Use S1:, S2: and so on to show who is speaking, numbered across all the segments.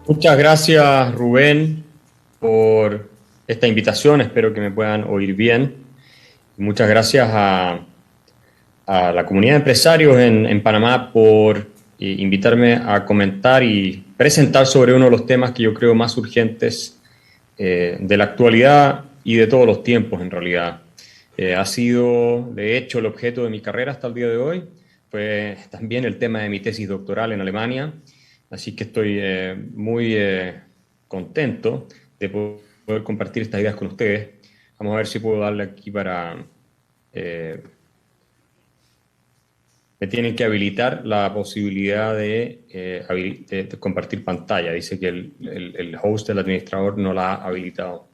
S1: Muchas gracias, Rubén, por esta invitación. Espero que me puedan oír bien. Muchas gracias a la comunidad de empresarios en Panamá por invitarme a comentar y presentar sobre uno de los temas que yo creo más urgentes de la actualidad y de todos los tiempos, en realidad. Ha sido, de hecho, el objeto de mi carrera hasta el día de hoy. Fue también el tema de mi tesis doctoral en Alemania. Así que estoy muy contento de poder compartir estas ideas con ustedes. Vamos a ver si puedo darle aquí para... eh, me tienen que habilitar la posibilidad de compartir pantalla. Dice que el host, el administrador, no la ha habilitado.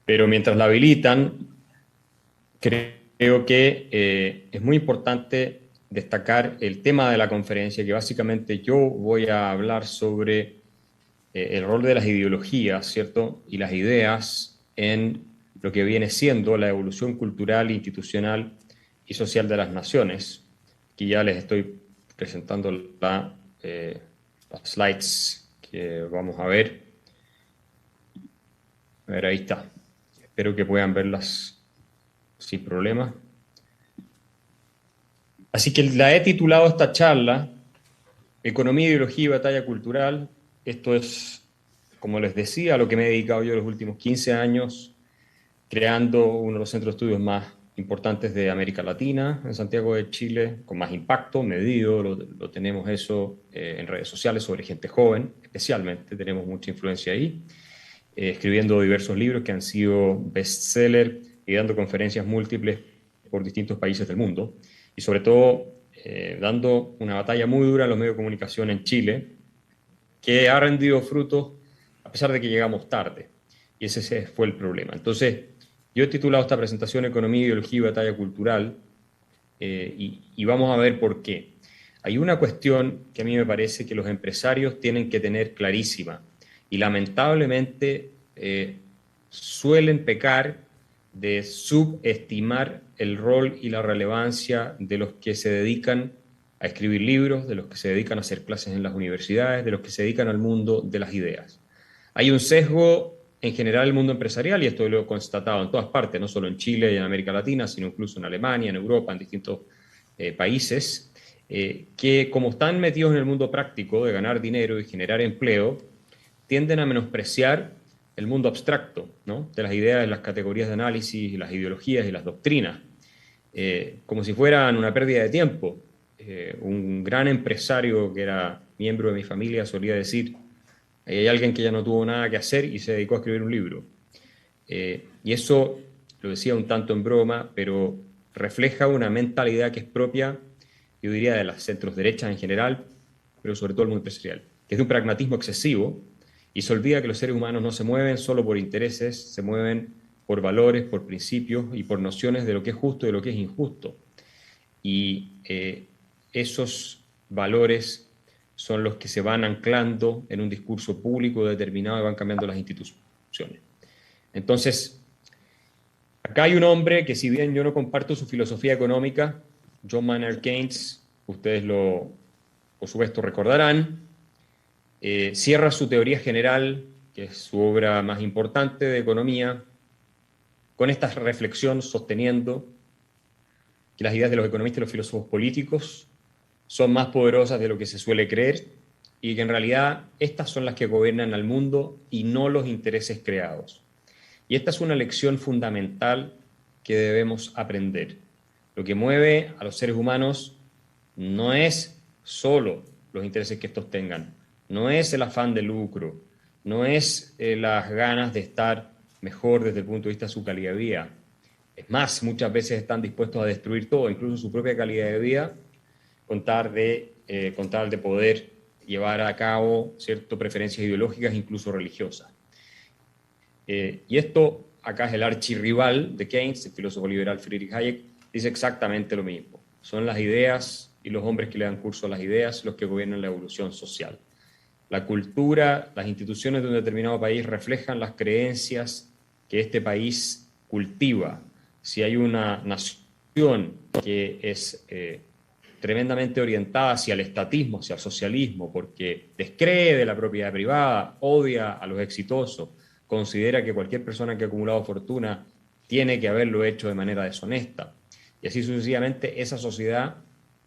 S1: Pero mientras la habilitan, creo que es muy importante destacar el tema de la conferencia, que básicamente yo voy a hablar sobre el rol de las ideologías, ¿cierto? Y las ideas en lo que viene siendo la evolución cultural, institucional y social de las naciones. Aquí ya les estoy presentando las slides que vamos a ver. A ver, ahí está. Espero que puedan verlas sin problema. Así que la he titulado esta charla Economía, Ideología y Batalla Cultural. Esto es, como les decía, a lo que me he dedicado yo los últimos 15 años, creando uno de los centros de estudios más importantes de América Latina, en Santiago de Chile, con más impacto, medido, lo tenemos eso en redes sociales sobre gente joven, especialmente, tenemos mucha influencia ahí, escribiendo diversos libros que han sido bestseller y dando conferencias múltiples por distintos países del mundo, y sobre todo dando una batalla muy dura en los medios de comunicación en Chile, que ha rendido frutos a pesar de que llegamos tarde. Y ese fue el problema. Entonces, yo he titulado esta presentación Economía, Ideología y Batalla Cultural, y vamos a ver por qué. Hay una cuestión que a mí me parece que los empresarios tienen que tener clarísima, y lamentablemente suelen pecar de subestimar el rol y la relevancia de los que se dedican a escribir libros, de los que se dedican a hacer clases en las universidades, de los que se dedican al mundo de las ideas. Hay un sesgo en general en el mundo empresarial, y esto lo he constatado en todas partes, no solo en Chile y en América Latina, sino incluso en Alemania, en Europa, en distintos países, que como están metidos en el mundo práctico de ganar dinero y generar empleo, tienden a menospreciar el mundo abstracto, ¿no? De las ideas, de las categorías de análisis, las ideologías y las doctrinas, como si fueran una pérdida de tiempo. Un gran empresario que era miembro de mi familia solía decir, hay alguien que ya no tuvo nada que hacer y se dedicó a escribir un libro. Y eso lo decía un tanto en broma, pero refleja una mentalidad que es propia, yo diría, de las centros derechas en general, pero sobre todo el mundo empresarial, que es de un pragmatismo excesivo y se olvida que los seres humanos no se mueven solo por intereses, se mueven por valores, por principios y por nociones de lo que es justo y de lo que es injusto. Y esos valores son los que se van anclando en un discurso público determinado y van cambiando las instituciones. Entonces, acá hay un hombre que, si bien yo no comparto su filosofía económica, John Maynard Keynes, ustedes por supuesto, recordarán, cierra su teoría general, que es su obra más importante de economía, con esta reflexión sosteniendo que las ideas de los economistas y los filósofos políticos son más poderosas de lo que se suele creer y que en realidad estas son las que gobiernan al mundo y no los intereses creados. Y esta es una lección fundamental que debemos aprender. Lo que mueve a los seres humanos no es solo los intereses que estos tengan, no es el afán de lucro, no es las ganas de estar mejor desde el punto de vista de su calidad de vida. Es más, muchas veces están dispuestos a destruir todo, incluso su propia calidad de vida, con tal de poder llevar a cabo ciertas preferencias ideológicas, incluso religiosas. Y esto, acá es el archirrival de Keynes, el filósofo liberal Friedrich Hayek, dice exactamente lo mismo. Son las ideas y los hombres que le dan curso a las ideas los que gobiernan la evolución social. La cultura, las instituciones de un determinado país reflejan las creencias que este país cultiva. Si hay una nación que es tremendamente orientada hacia el estatismo, hacia el socialismo, porque descree de la propiedad privada, odia a los exitosos, considera que cualquier persona que ha acumulado fortuna tiene que haberlo hecho de manera deshonesta. Y así sucesivamente, esa sociedad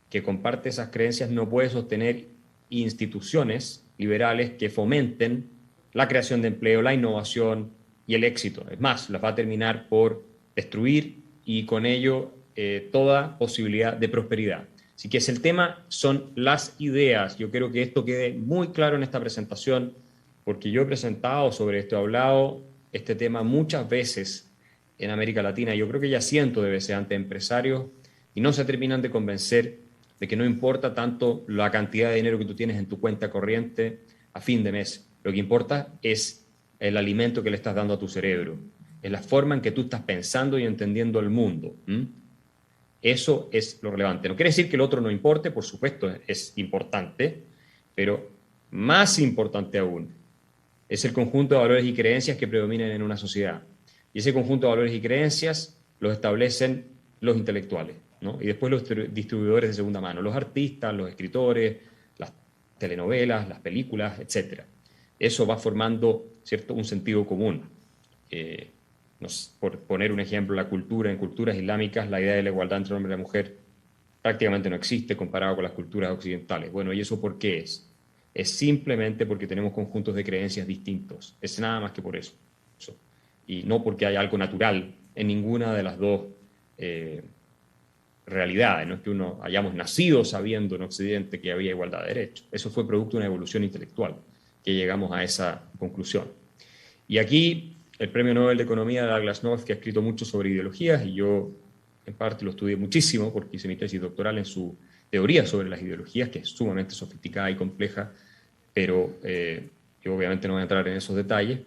S1: que comparte esas creencias no puede sostener instituciones liberales que fomenten la creación de empleo, la innovación y el éxito. Es más, las va a terminar por destruir y con ello toda posibilidad de prosperidad. Así que el tema son las ideas. Yo quiero que esto quede muy claro en esta presentación, porque yo he presentado sobre esto, he hablado este tema muchas veces en América Latina. Yo creo que ya cientos de veces ante empresarios y no se terminan de convencer de que no importa tanto la cantidad de dinero que tú tienes en tu cuenta corriente a fin de mes. Lo que importa es el alimento que le estás dando a tu cerebro, es la forma en que tú estás pensando y entendiendo el mundo. Eso es lo relevante. No quiere decir que el otro no importe, por supuesto es importante, pero más importante aún es el conjunto de valores y creencias que predominan en una sociedad. Y ese conjunto de valores y creencias los establecen los intelectuales, ¿no? Y después los distribuidores de segunda mano, los artistas, los escritores, las telenovelas, las películas, etc. Eso va formando, ¿cierto?, un sentido común. Por poner un ejemplo, la cultura, en culturas islámicas la idea de la igualdad entre el hombre y la mujer prácticamente no existe comparado con las culturas occidentales. Bueno, ¿y eso por qué es? Es simplemente porque tenemos conjuntos de creencias distintos. Es nada más que por eso. Y no porque haya algo natural en ninguna de las dos realidades. No es que uno hayamos nacido sabiendo en Occidente que había igualdad de derechos. Eso fue producto de una evolución intelectual que llegamos a esa conclusión. Y aquí el Premio Nobel de Economía de Douglas North, que ha escrito mucho sobre ideologías, y yo en parte lo estudié muchísimo porque hice mi tesis doctoral en su teoría sobre las ideologías, que es sumamente sofisticada y compleja, pero yo obviamente no voy a entrar en esos detalles.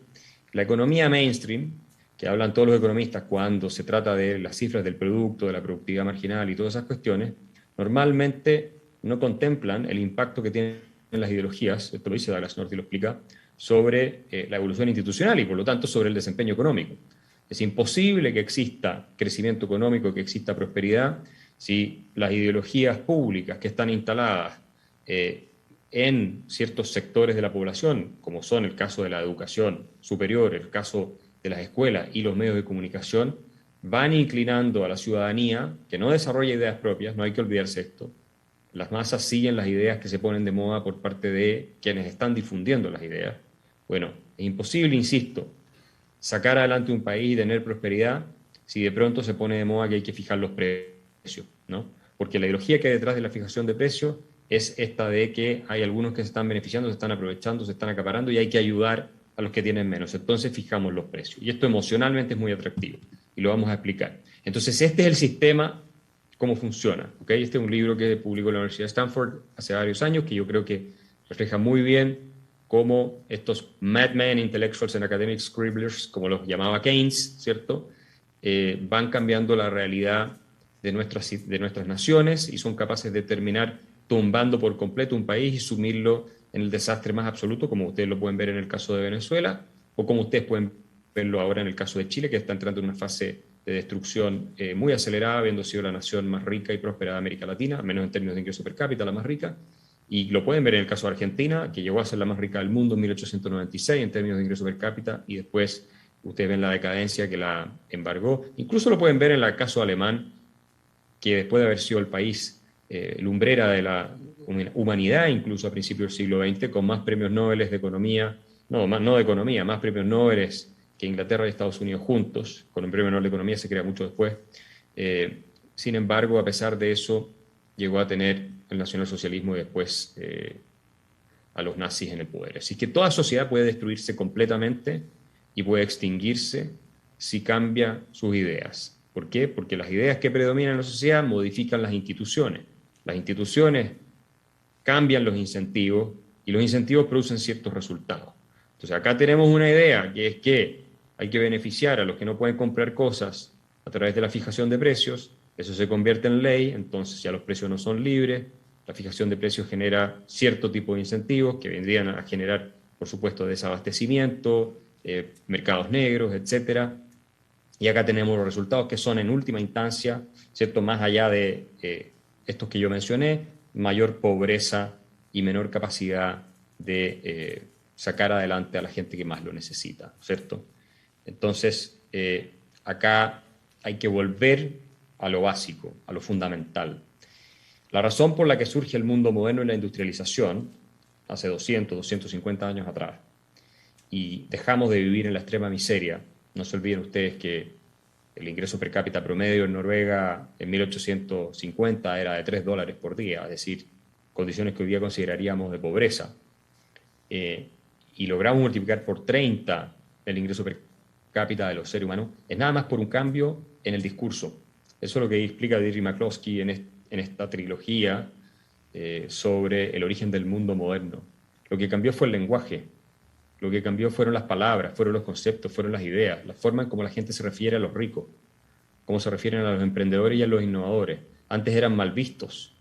S1: La economía mainstream, que hablan todos los economistas cuando se trata de las cifras del producto, de la productividad marginal y todas esas cuestiones, normalmente no contemplan el impacto que tienen las ideologías, esto lo dice Douglas North y lo explica, sobre la evolución institucional y por lo tanto sobre el desempeño económico. Es imposible que exista crecimiento económico, que exista prosperidad, si las ideologías públicas que están instaladas en ciertos sectores de la población, como son el caso de la educación superior, el caso de las escuelas y los medios de comunicación, van inclinando a la ciudadanía que no desarrolla ideas propias, no hay que olvidarse esto. Las masas siguen las ideas que se ponen de moda por parte de quienes están difundiendo las ideas. Bueno, es imposible, insisto, sacar adelante un país y tener prosperidad si de pronto se pone de moda que hay que fijar los precios, ¿no? Porque la ideología que hay detrás de la fijación de precios es esta de que hay algunos que se están beneficiando, se están aprovechando, se están acaparando y hay que ayudar a los que tienen menos. Entonces fijamos los precios. Y esto emocionalmente es muy atractivo y lo vamos a explicar. Entonces este es el sistema, cómo funciona, ¿ok? Este es un libro que publicó la Universidad de Stanford hace varios años que yo creo que refleja muy bien cómo estos madmen intellectuals and academic scribblers, como los llamaba Keynes, ¿cierto?, van cambiando la realidad de nuestras naciones y son capaces de terminar tumbando por completo un país y sumirlo en el desastre más absoluto, como ustedes lo pueden ver en el caso de Venezuela, o como ustedes pueden verlo ahora en el caso de Chile, que está entrando en una fase de destrucción muy acelerada, habiendo sido la nación más rica y próspera de América Latina, al menos en términos de ingreso per cápita, la más rica. Y lo pueden ver en el caso de Argentina, que llegó a ser la más rica del mundo en 1896 en términos de ingreso per cápita, y después ustedes ven la decadencia que la embargó. Incluso lo pueden ver en el caso alemán, que después de haber sido el país lumbrera de la humanidad, incluso a principios del siglo XX, con más premios Nobel de economía, no de economía, más premios Nobel que Inglaterra y Estados Unidos juntos. Con un premio Nobel de economía se crea mucho después. Sin embargo, a pesar de eso, llegó a tener el nacionalsocialismo y después a los nazis en el poder. Así que toda sociedad puede destruirse completamente y puede extinguirse si cambia sus ideas. ¿Por qué? Porque las ideas que predominan en la sociedad modifican las instituciones. Las instituciones cambian los incentivos y los incentivos producen ciertos resultados. Entonces acá tenemos una idea que es que hay que beneficiar a los que no pueden comprar cosas a través de la fijación de precios. Eso se convierte en ley, entonces ya los precios no son libres. La fijación de precios genera cierto tipo de incentivos que vendrían a generar, por supuesto, desabastecimiento, mercados negros, etcétera. Y acá tenemos los resultados que son en última instancia, ¿cierto?, más allá de estos que yo mencioné, mayor pobreza y menor capacidad de sacar adelante a la gente que más lo necesita, ¿cierto? Entonces, acá hay que volver a lo básico, a lo fundamental. La razón por la que surge el mundo moderno y la industrialización, hace 200, 250 años atrás, y dejamos de vivir en la extrema miseria, no se olviden ustedes que el ingreso per cápita promedio en Noruega en 1850 era de $3 por día, es decir, condiciones que hoy día consideraríamos de pobreza. Y logramos multiplicar por 30 el ingreso per cápita de los seres humanos, es nada más por un cambio en el discurso. Eso es lo que explica Deirdre McCloskey en esta trilogía sobre el origen del mundo moderno. Lo que cambió fue el lenguaje, lo que cambió fueron las palabras, fueron los conceptos, fueron las ideas, la forma en cómo la gente se refiere a los ricos, cómo se refieren a los emprendedores y a los innovadores. Antes eran mal vistos,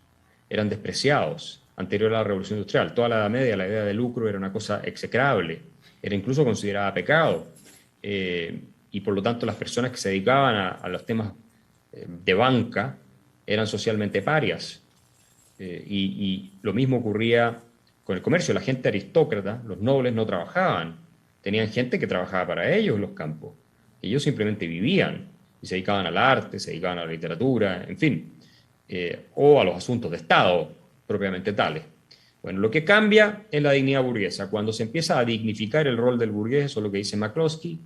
S1: eran despreciados. Anterior a la Revolución Industrial, toda la Edad Media, la idea de lucro era una cosa execrable, era incluso considerada pecado. Y por lo tanto las personas que se dedicaban a los temas de banca eran socialmente parias. Y lo mismo ocurría con el comercio. La gente aristócrata, los nobles, no trabajaban. Tenían gente que trabajaba para ellos en los campos. Ellos simplemente vivían y se dedicaban al arte, se dedicaban a la literatura, en fin, o a los asuntos de Estado propiamente tales. Bueno, lo que cambia es la dignidad burguesa. Cuando se empieza a dignificar el rol del burgués, eso es lo que dice McCloskey,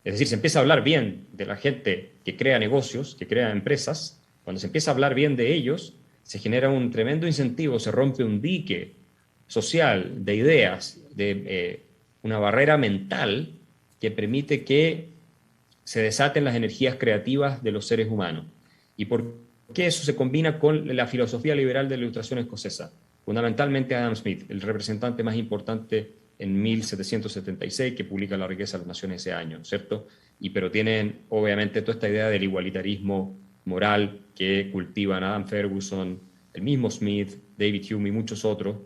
S1: es decir, se empieza a hablar bien de la gente que crea negocios, que crea empresas. Cuando se empieza a hablar bien de ellos, se genera un tremendo incentivo, se rompe un dique social de ideas, de una barrera mental que permite que se desaten las energías creativas de los seres humanos. ¿Y por qué eso se combina con la filosofía liberal de la Ilustración escocesa? Fundamentalmente Adam Smith, el representante más importante en 1776, que publica La riqueza de las naciones ese año, ¿cierto? Pero tienen, obviamente, toda esta idea del igualitarismo moral que cultivan Adam Ferguson, el mismo Smith, David Hume y muchos otros,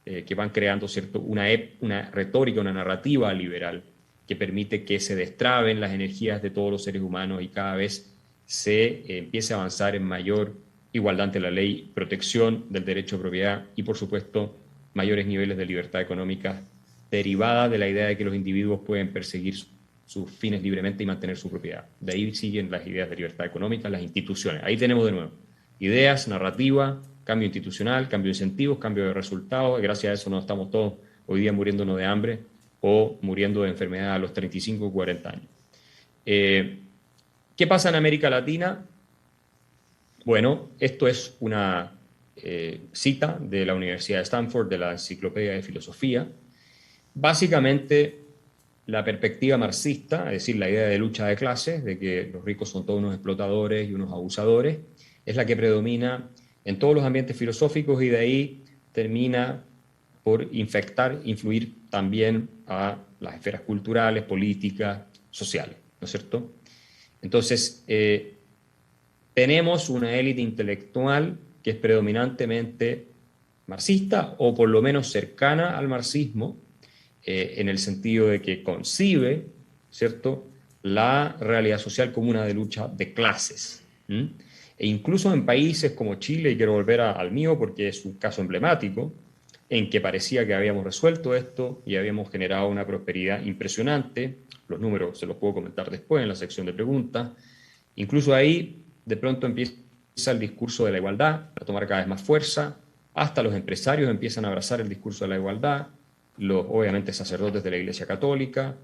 S1: que van creando, ¿cierto?, una retórica, una narrativa liberal que permite que se destraben las energías de todos los seres humanos y cada vez se empiece a avanzar en mayor igualdad ante la ley, protección del derecho de propiedad y, por supuesto, mayores niveles de libertad económica derivada de la idea de que los individuos pueden perseguir sus fines libremente y mantener su propiedad. De ahí siguen las ideas de libertad económica, las instituciones. Ahí tenemos de nuevo ideas, narrativa, cambio institucional, cambio de incentivos, cambio de resultados. Gracias a eso no estamos todos hoy día muriéndonos de hambre o muriendo de enfermedad a los 35 o 40 años. ¿Qué pasa en América Latina? Bueno, esto es una cita de la Universidad de Stanford, de la Enciclopedia de Filosofía. Básicamente, la perspectiva marxista, es decir, la idea de lucha de clases, de que los ricos son todos unos explotadores y unos abusadores, es la que predomina en todos los ambientes filosóficos y de ahí termina por influir también a las esferas culturales, políticas, sociales, ¿no es cierto? Entonces, tenemos una élite intelectual que es predominantemente marxista o por lo menos cercana al marxismo, en el sentido de que concibe, ¿cierto?, la realidad social como una de lucha de clases. E incluso en países como Chile, y quiero volver al mío porque es un caso emblemático, en que parecía que habíamos resuelto esto y habíamos generado una prosperidad impresionante, los números se los puedo comentar después en la sección de preguntas, incluso ahí de pronto empieza el discurso de la igualdad a tomar cada vez más fuerza, hasta los empresarios empiezan a abrazar el discurso de la igualdad, los obviamente sacerdotes de la Iglesia Católica,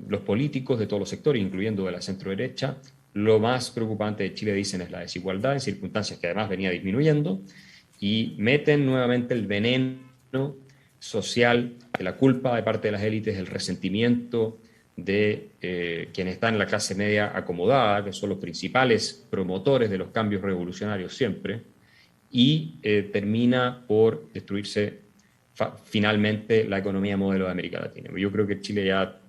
S1: los políticos de todos los sectores, incluyendo de la centro-derecha. Lo más preocupante de Chile, dicen, es la desigualdad, en circunstancias que además venía disminuyendo, y meten nuevamente el veneno social de la culpa de parte de las élites, el resentimiento de quienes están en la clase media acomodada, que son los principales promotores de los cambios revolucionarios siempre, y termina por destruirse finalmente la economía modelo de América Latina. Yo creo que Chile ya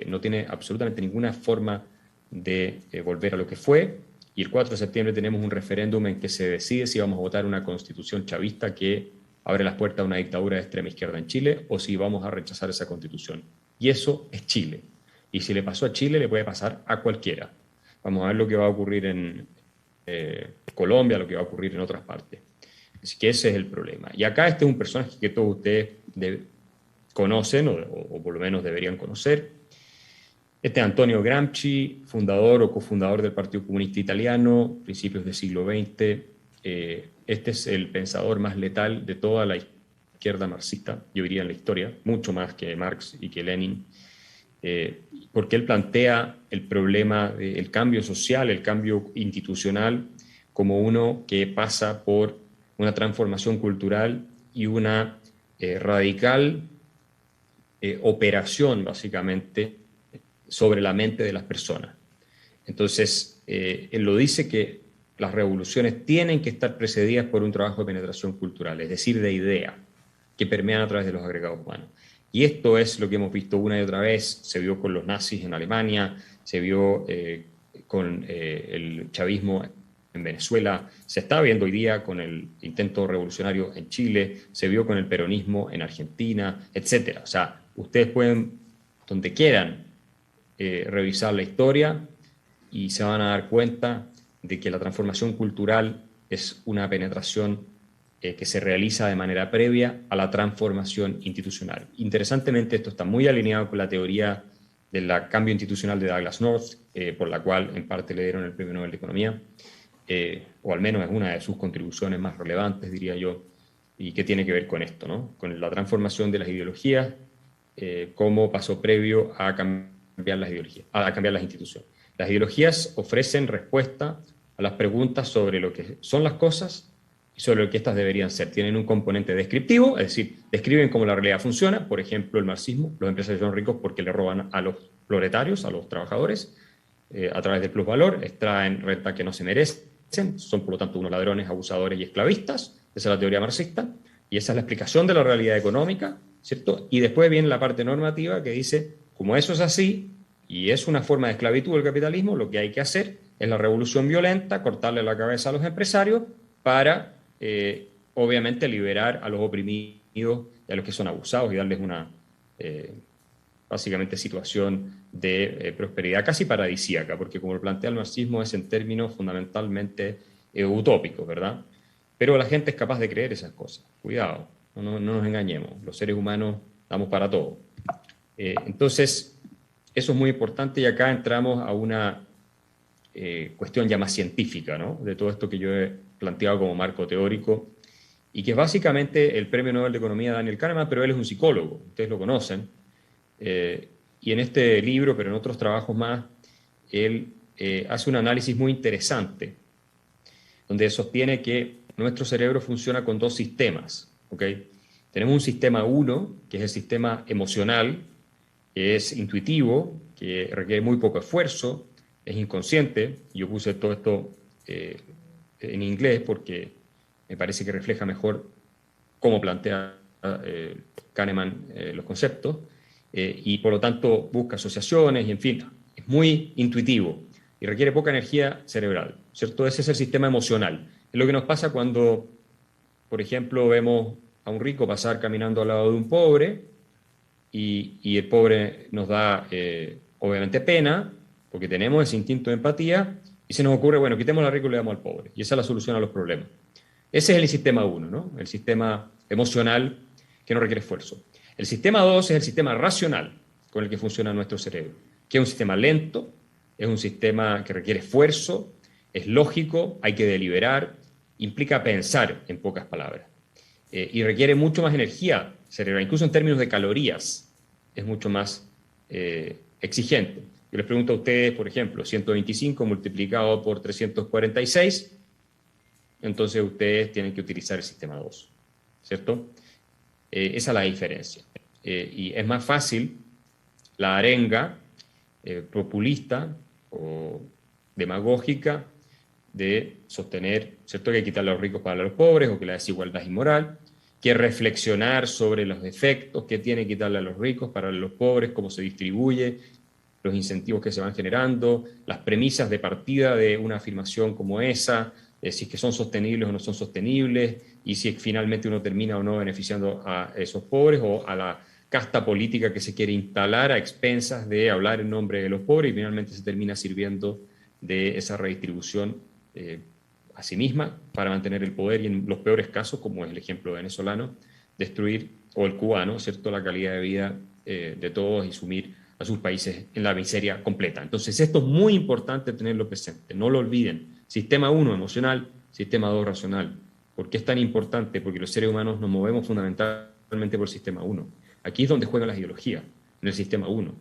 S1: no tiene absolutamente ninguna forma de volver a lo que fue, y el 4 de septiembre tenemos un referéndum en que se decide si vamos a votar una constitución chavista que abre las puertas a una dictadura de extrema izquierda en Chile o si vamos a rechazar esa constitución. Y eso es Chile. Y si le pasó a Chile, le puede pasar a cualquiera. Vamos a ver lo que va a ocurrir Colombia, lo que va a ocurrir en otras partes. Así que ese es el problema. Y acá este es un personaje que todos ustedes conocen, o por lo menos deberían conocer. Este es Antonio Gramsci, fundador o cofundador del Partido Comunista Italiano, principios del siglo XX. Este es el pensador más letal de toda la izquierda marxista, yo diría en la historia, mucho más que Marx y que Lenin, porque él plantea el problema del cambio social, el cambio institucional, como uno que pasa por una transformación cultural y una radical operación, básicamente, sobre la mente de las personas. Entonces, él lo dice que las revoluciones tienen que estar precedidas por un trabajo de penetración cultural, es decir, de ideas que permean a través de los agregados humanos. Y esto es lo que hemos visto una y otra vez, se vio con los nazis en Alemania, se vio con el chavismo en Venezuela, se está viendo hoy día con el intento revolucionario en Chile, se vio con el peronismo en Argentina, etc. O sea, ustedes pueden, donde quieran, revisar la historia y se van a dar cuenta de que la transformación cultural es una penetración que se realiza de manera previa a la transformación institucional. Interesantemente, esto está muy alineado con la teoría del cambio institucional de Douglass North, por la cual en parte le dieron el Premio Nobel de Economía, o al menos es una de sus contribuciones más relevantes, diría yo, y que tiene que ver con esto, ¿no? Con la transformación de las ideologías como paso previo a cambiar las ideologías, a cambiar las instituciones. Las ideologías ofrecen respuesta a las preguntas sobre lo que son las cosas y sobre lo que éstas deberían ser. Tienen un componente descriptivo, es decir, describen cómo la realidad funciona. Por ejemplo, el marxismo, los empresarios son ricos porque le roban a los proletarios, a los trabajadores, a través del plusvalor, extraen renta que no se merecen, son por lo tanto unos ladrones, abusadores y esclavistas. Esa es la teoría marxista, y esa es la explicación de la realidad económica, ¿cierto? Y después viene la parte normativa que dice, como eso es así, y es una forma de esclavitud del capitalismo, lo que hay que hacer es la revolución violenta, cortarle la cabeza a los empresarios para, obviamente, liberar a los oprimidos y a los que son abusados y darles una, básicamente, situación de prosperidad casi paradisíaca, porque como lo plantea el marxismo es en términos fundamentalmente utópicos, ¿verdad? Pero la gente es capaz de creer esas cosas. Cuidado, no nos engañemos, los seres humanos damos para todo. Entonces, eso es muy importante y acá entramos a una cuestión ya más científica, ¿no? De todo esto que yo he planteado como marco teórico y que es básicamente el Premio Nobel de Economía de Daniel Kahneman, pero él es un psicólogo, ustedes lo conocen, y en este libro, pero en otros trabajos más, él hace un análisis muy interesante, donde sostiene que nuestro cerebro funciona con dos sistemas, ¿ok? Tenemos un sistema 1, que es el sistema emocional, que es intuitivo, que requiere muy poco esfuerzo, es inconsciente. Yo puse todo esto en inglés porque me parece que refleja mejor cómo plantea Kahneman los conceptos, y por lo tanto busca asociaciones y en fin, es muy intuitivo y requiere poca energía cerebral, ¿cierto? Ese es el sistema emocional. Es lo que nos pasa cuando, por ejemplo, vemos a un rico pasar caminando al lado de un pobre y el pobre nos da, obviamente, pena, porque tenemos ese instinto de empatía, y se nos ocurre, bueno, quitemos la rico y le damos al pobre, y esa es la solución a los problemas. Ese es el sistema 1, ¿no? El sistema emocional que no requiere esfuerzo. El sistema 2 es el sistema racional con el que funciona nuestro cerebro, que es un sistema lento, es un sistema que requiere esfuerzo, es lógico, hay que deliberar, implica pensar, en pocas palabras, y requiere mucho más energía cerebral, incluso en términos de calorías, es mucho más exigente. Yo les pregunto a ustedes, por ejemplo, 125 multiplicado por 346, entonces ustedes tienen que utilizar el sistema 2, ¿cierto? Esa es la diferencia. Y es más fácil la arenga populista o demagógica de sostener, ¿cierto?, que hay que quitarle a los ricos para los pobres o que la desigualdad es inmoral, que reflexionar sobre los defectos que tiene que quitarle a los ricos para los pobres, cómo se distribuye, los incentivos que se van generando, las premisas de partida de una afirmación como esa, si es que son sostenibles o no son sostenibles, y si finalmente uno termina o no beneficiando a esos pobres o a la casta política que se quiere instalar a expensas de hablar en nombre de los pobres y finalmente se termina sirviendo de esa redistribución a sí misma para mantener el poder y en los peores casos, como es el ejemplo venezolano, destruir, o el cubano, ¿cierto?, la calidad de vida de todos y sumir a sus países en la miseria completa. Entonces esto es muy importante tenerlo presente, no lo olviden. Sistema 1 emocional, sistema 2 racional. ¿Por qué es tan importante? Porque los seres humanos nos movemos fundamentalmente por el sistema 1. Aquí es donde juegan las ideologías, en el sistema 1.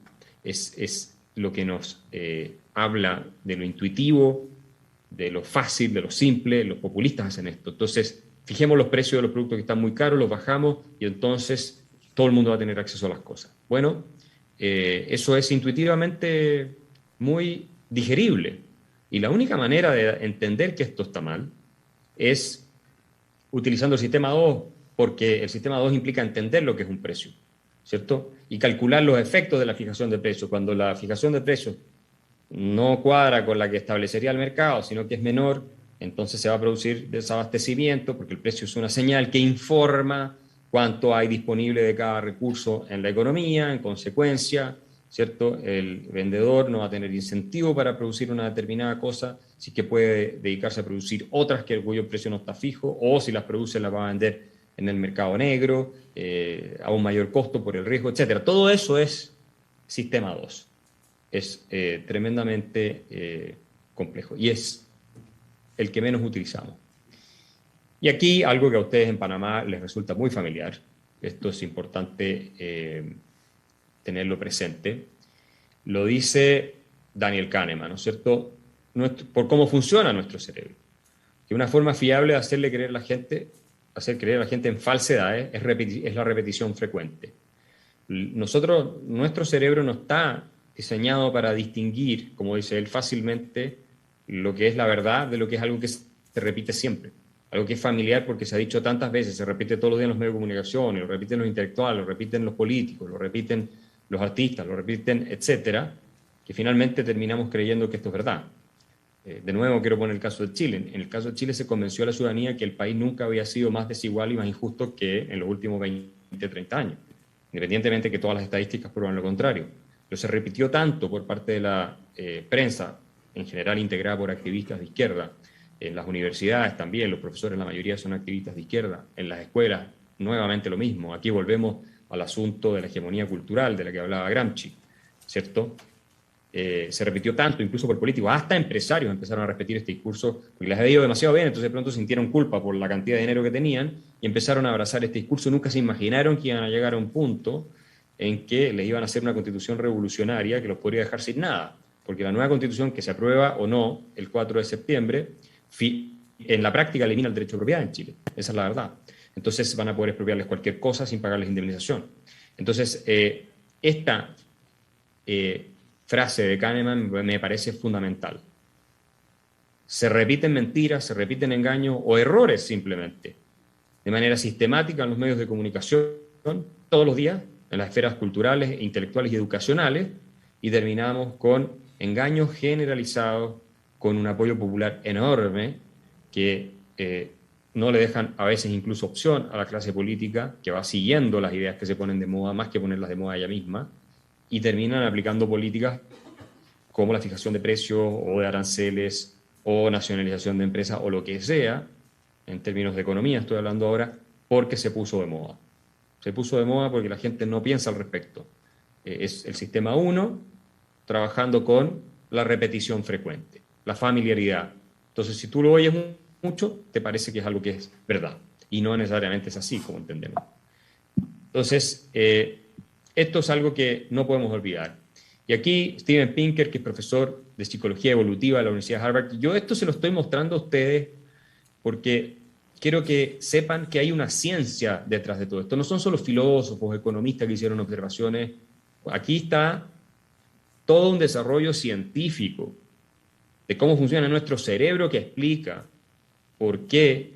S1: Es lo que nos habla de lo intuitivo, de lo fácil, de lo simple. Los populistas hacen esto. Entonces, fijemos los precios de los productos que están muy caros, los bajamos y entonces todo el mundo va a tener acceso a las cosas. Bueno, eso es intuitivamente muy digerible. Y la única manera de entender que esto está mal es utilizando el sistema 2, porque el sistema 2 implica entender lo que es un precio, ¿cierto? Y calcular los efectos de la fijación de precios. Cuando la fijación de precios no cuadra con la que establecería el mercado, sino que es menor, entonces se va a producir desabastecimiento, porque el precio es una señal que informa cuánto hay disponible de cada recurso en la economía. En consecuencia, ¿cierto?, el vendedor no va a tener incentivo para producir una determinada cosa, si que puede dedicarse a producir otras cuyo precio no está fijo, o si las produce las va a vender en el mercado negro, a un mayor costo por el riesgo, etc. Todo eso es sistema 2. Es tremendamente complejo y es el que menos utilizamos. Y aquí algo que a ustedes en Panamá les resulta muy familiar, esto es importante tenerlo presente, lo dice Daniel Kahneman, ¿no es cierto?, por cómo funciona nuestro cerebro. Que una forma fiable de hacer creer a la gente en falsedades es la repetición frecuente. Nuestro cerebro no está diseñado para distinguir, como dice él, fácilmente lo que es la verdad de lo que es algo que se repite siempre. Algo que es familiar porque se ha dicho tantas veces, se repite todos los días en los medios de comunicación, lo repiten los intelectuales, lo repiten los políticos, lo repiten los artistas, lo repiten, etcétera, que finalmente terminamos creyendo que esto es verdad. De nuevo quiero poner el caso de Chile. En el caso de Chile se convenció a la ciudadanía que el país nunca había sido más desigual y más injusto que en los últimos 20, 30 años, independientemente de que todas las estadísticas prueban lo contrario. Pero se repitió tanto por parte de la prensa, en general integrada por activistas de izquierda, en las universidades también, los profesores la mayoría son activistas de izquierda, en las escuelas nuevamente lo mismo. Aquí volvemos al asunto de la hegemonía cultural de la que hablaba Gramsci, ¿cierto? Se repitió tanto, incluso por políticos, hasta empresarios empezaron a repetir este discurso, porque les había ido demasiado bien, entonces de pronto sintieron culpa por la cantidad de dinero que tenían y empezaron a abrazar este discurso. Nunca se imaginaron que iban a llegar a un punto en que les iban a hacer una constitución revolucionaria que los podría dejar sin nada, porque la nueva constitución, que se aprueba o no el 4 de septiembre, en la práctica elimina el derecho de propiedad en Chile. Esa es la verdad. Entonces van a poder expropiarles cualquier cosa sin pagarles indemnización. Entonces, esta frase de Kahneman me parece fundamental. Se repiten mentiras, se repiten engaños o errores simplemente, de manera sistemática en los medios de comunicación, todos los días, en las esferas culturales, intelectuales y educacionales, y terminamos con engaños generalizados, con un apoyo popular enorme, que no le dejan a veces incluso opción a la clase política, que va siguiendo las ideas que se ponen de moda, más que ponerlas de moda ella misma, y terminan aplicando políticas como la fijación de precios o de aranceles o nacionalización de empresas o lo que sea, en términos de economía estoy hablando ahora, porque se puso de moda. Se puso de moda porque la gente no piensa al respecto. Es el sistema 1 trabajando con la repetición frecuente, la familiaridad. Entonces, si tú lo oyes mucho, te parece que es algo que es verdad. Y no necesariamente es así, como entendemos. Entonces, esto es algo que no podemos olvidar. Y aquí Steven Pinker, que es profesor de Psicología Evolutiva de la Universidad de Harvard, yo esto se lo estoy mostrando a ustedes porque quiero que sepan que hay una ciencia detrás de todo esto. No son solo filósofos, economistas que hicieron observaciones. Aquí está todo un desarrollo científico de cómo funciona nuestro cerebro que explica por qué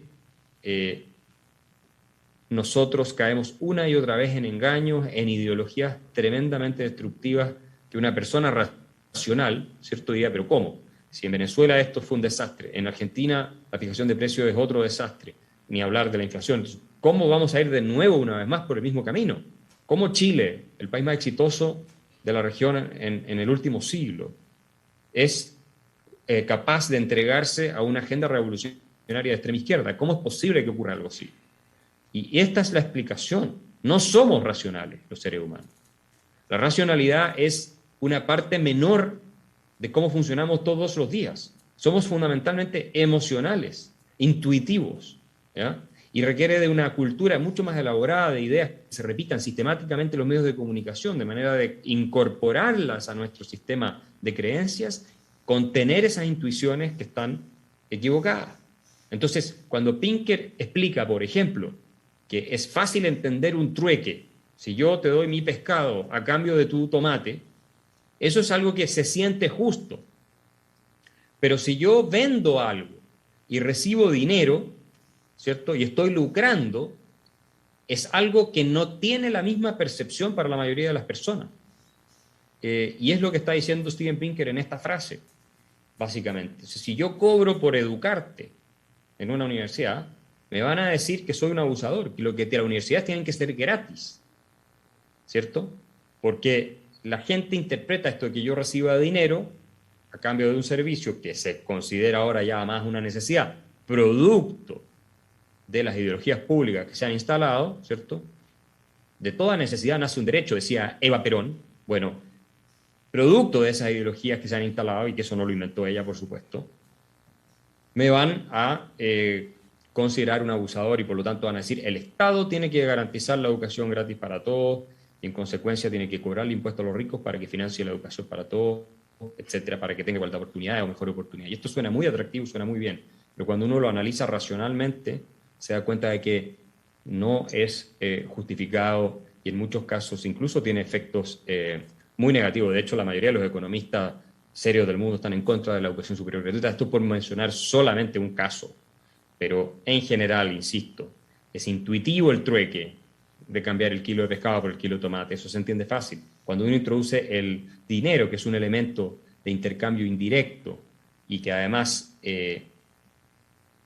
S1: nosotros caemos una y otra vez en engaños, en ideologías tremendamente destructivas que una persona racional, ¿cierto?, diría, pero ¿cómo? Si en Venezuela esto fue un desastre, en Argentina la fijación de precios es otro desastre, ni hablar de la inflación. Entonces, ¿cómo vamos a ir de nuevo una vez más por el mismo camino? ¿Cómo Chile, el país más exitoso de la región en el último siglo, es capaz de entregarse a una agenda revolucionaria reaccionaria de extrema izquierda. ¿Cómo es posible que ocurra algo así? Y esta es la explicación. No somos racionales los seres humanos. La racionalidad es una parte menor de cómo funcionamos todos los días. Somos fundamentalmente emocionales, intuitivos, ¿ya? Y requiere de una cultura mucho más elaborada, de ideas que se repitan sistemáticamente en los medios de comunicación, de manera de incorporarlas a nuestro sistema de creencias, contener esas intuiciones que están equivocadas. Entonces, cuando Pinker explica, por ejemplo, que es fácil entender un trueque, si yo te doy mi pescado a cambio de tu tomate, eso es algo que se siente justo. Pero si yo vendo algo y recibo dinero, ¿cierto? Y estoy lucrando, es algo que no tiene la misma percepción para la mayoría de las personas. Y es lo que está diciendo Steven Pinker en esta frase, básicamente. Si yo cobro por educarte en una universidad, me van a decir que soy un abusador, que lo que las universidades tienen que ser gratis, ¿cierto? Porque la gente interpreta esto de que yo reciba dinero a cambio de un servicio que se considera ahora ya más una necesidad, producto de las ideologías públicas que se han instalado, ¿cierto? De toda necesidad nace un derecho, decía Eva Perón. Bueno, producto de esas ideologías que se han instalado, y que eso no lo inventó ella, por supuesto, me van a considerar un abusador y por lo tanto van a decir el Estado tiene que garantizar la educación gratis para todos y en consecuencia tiene que cobrar el impuesto a los ricos para que financie la educación para todos, etcétera, para que tenga igualdad de oportunidades o mejor oportunidad. Y esto suena muy atractivo, suena muy bien, pero cuando uno lo analiza racionalmente se da cuenta de que no es justificado y en muchos casos incluso tiene efectos muy negativos. De hecho, la mayoría de los economistas serios del mundo están en contra de la educación superior gratuita. Esto por mencionar solamente un caso, pero en general, insisto, es intuitivo el trueque de cambiar el kilo de pescado por el kilo de tomate. Eso se entiende fácil. Cuando uno introduce el dinero, que es un elemento de intercambio indirecto y que además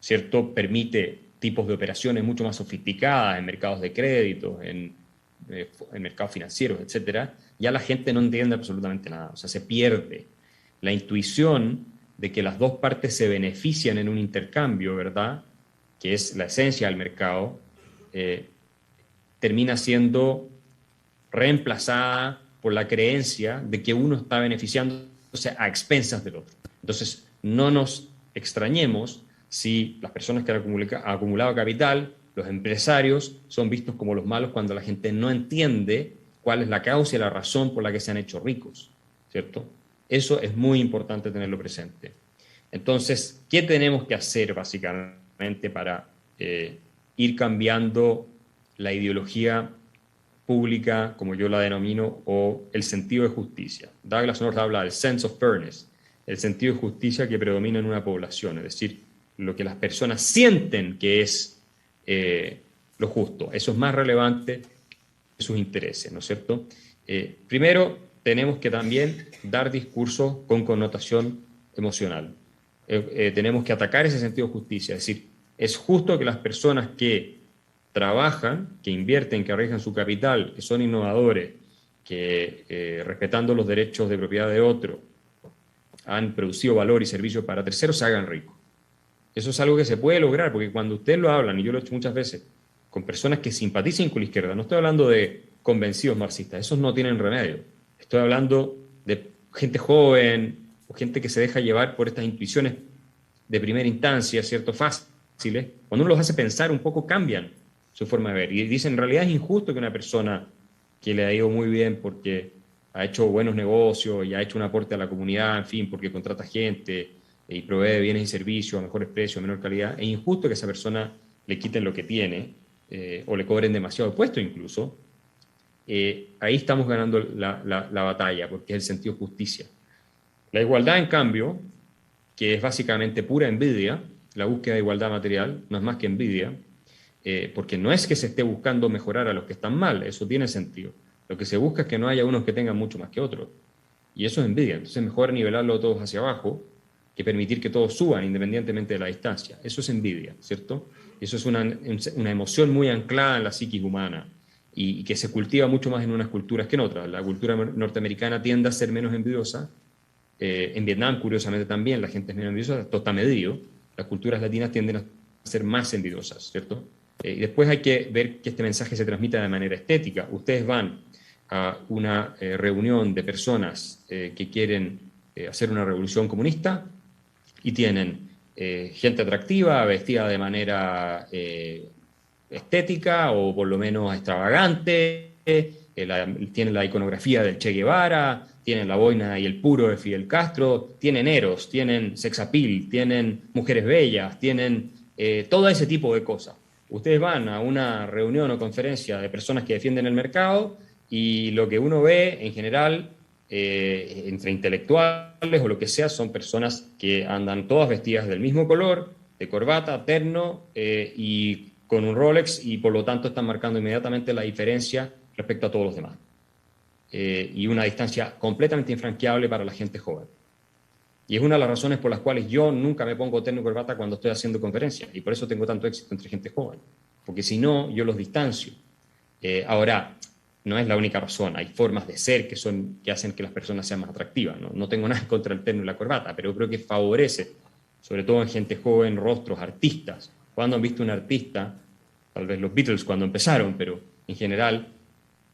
S1: ¿cierto? Permite tipos de operaciones mucho más sofisticadas en mercados de crédito, en mercados financieros, etcétera, ya la gente no entiende absolutamente nada. O sea, se pierde la intuición de que las dos partes se benefician en un intercambio, ¿verdad? Que es la esencia del mercado, termina siendo reemplazada por la creencia de que uno está beneficiándose a expensas del otro. Entonces, no nos extrañemos si las personas que han acumulado capital, los empresarios, son vistos como los malos cuando la gente no entiende cuál es la causa y la razón por la que se han hecho ricos, ¿cierto? Eso es muy importante tenerlo presente. Entonces, ¿qué tenemos que hacer básicamente para ir cambiando la ideología pública, como yo la denomino, o el sentido de justicia? Douglas North habla del sense of fairness, el sentido de justicia que predomina en una población, es decir, lo que las personas sienten que es lo justo. Eso es más relevante que sus intereses, ¿no es cierto? Primero, tenemos que también dar discursos con connotación emocional. Tenemos que atacar ese sentido de justicia, es decir, es justo que las personas que trabajan, que invierten, que arriesgan su capital, que son innovadores, que respetando los derechos de propiedad de otro, han producido valor y servicios para terceros, se hagan ricos. Eso es algo que se puede lograr, porque cuando ustedes lo hablan, y yo lo he hecho muchas veces, con personas que simpatizan con la izquierda, no estoy hablando de convencidos marxistas, esos no tienen remedio. Estoy hablando de gente joven o gente que se deja llevar por estas intuiciones de primera instancia, ¿cierto? Fáciles. Cuando uno los hace pensar un poco, cambian su forma de ver. Y dicen, en realidad es injusto que una persona que le ha ido muy bien porque ha hecho buenos negocios y ha hecho un aporte a la comunidad, en fin, porque contrata gente y provee bienes y servicios a mejores precios, a menor calidad, es injusto que a esa persona le quiten lo que tiene o le cobren demasiado puesto incluso. Ahí estamos ganando la batalla, porque es el sentido de justicia. La igualdad, en cambio, que es básicamente pura envidia, la búsqueda de igualdad material, no es más que envidia, porque no es que se esté buscando mejorar a los que están mal, eso tiene sentido. Lo que se busca es que no haya unos que tengan mucho más que otros. Y eso es envidia. Entonces, mejor nivelarlo todos hacia abajo que permitir que todos suban independientemente de la distancia. Eso es envidia, ¿cierto? Eso es una emoción muy anclada en la psiquis humana y que se cultiva mucho más en unas culturas que en otras. La cultura norteamericana tiende a ser menos envidiosa. En Vietnam, curiosamente, también la gente es menos envidiosa. Esto está medido. Las culturas latinas tienden a ser más envidiosas, ¿cierto? Y después hay que ver que este mensaje se transmita de manera estética. Ustedes van a una reunión de personas que quieren hacer una revolución comunista y tienen gente atractiva, vestida de manera estética o por lo menos extravagante, tienen la iconografía del Che Guevara, tienen la boina y el puro de Fidel Castro, tienen eros, tienen sex appeal, tienen mujeres bellas, tienen todo ese tipo de cosas. Ustedes van a una reunión o conferencia de personas que defienden el mercado y lo que uno ve en general entre intelectuales o lo que sea son personas que andan todas vestidas del mismo color, de corbata, terno y con un Rolex y por lo tanto están marcando inmediatamente la diferencia respecto a todos los demás. Y una distancia completamente infranqueable para la gente joven. Y es una de las razones por las cuales yo nunca me pongo terno y corbata cuando estoy haciendo conferencias y por eso tengo tanto éxito entre gente joven, porque si no, yo los distancio. Ahora, no es la única razón, hay formas de ser que hacen que las personas sean más atractivas. No tengo nada contra el terno y la corbata, pero creo que favorece, sobre todo en gente joven, rostros, artistas. Cuando han visto un artista, tal vez los Beatles cuando empezaron, pero en general,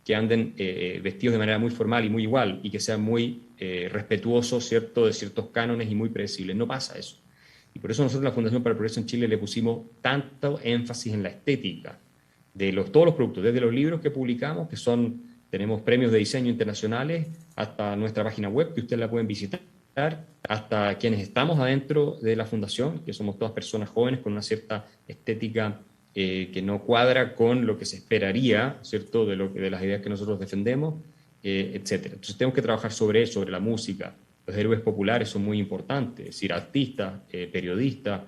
S1: que anden vestidos de manera muy formal y muy igual y que sean muy respetuosos, ¿cierto?, de ciertos cánones y muy predecibles. No pasa eso. Y por eso nosotros en la Fundación para el Progreso en Chile le pusimos tanto énfasis en la estética de todos los productos, desde los libros que publicamos, tenemos premios de diseño internacionales, hasta nuestra página web, que ustedes la pueden visitar, hasta quienes estamos adentro de la Fundación, que somos todas personas jóvenes con una cierta estética que no cuadra con lo que se esperaría, ¿cierto?, de las ideas que nosotros defendemos, etcétera. Entonces tenemos que trabajar sobre eso, sobre la música. Los héroes populares son muy importantes, es decir, artistas, periodistas,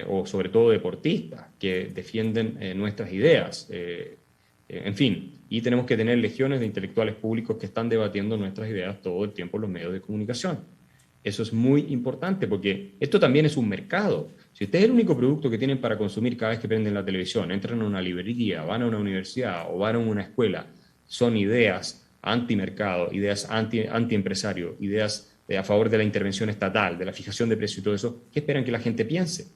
S1: o sobre todo deportistas que defienden nuestras ideas, en fin, y tenemos que tener legiones de intelectuales públicos que están debatiendo nuestras ideas todo el tiempo en los medios de comunicación. Eso es muy importante porque esto también es un mercado. Si usted es el único producto que tienen para consumir cada vez que prenden la televisión, entran a una librería, van a una universidad o van a una escuela, son ideas antimercado, ideas antiempresario, ideas a favor de la intervención estatal, de la fijación de precios y todo eso, ¿qué esperan que la gente piense?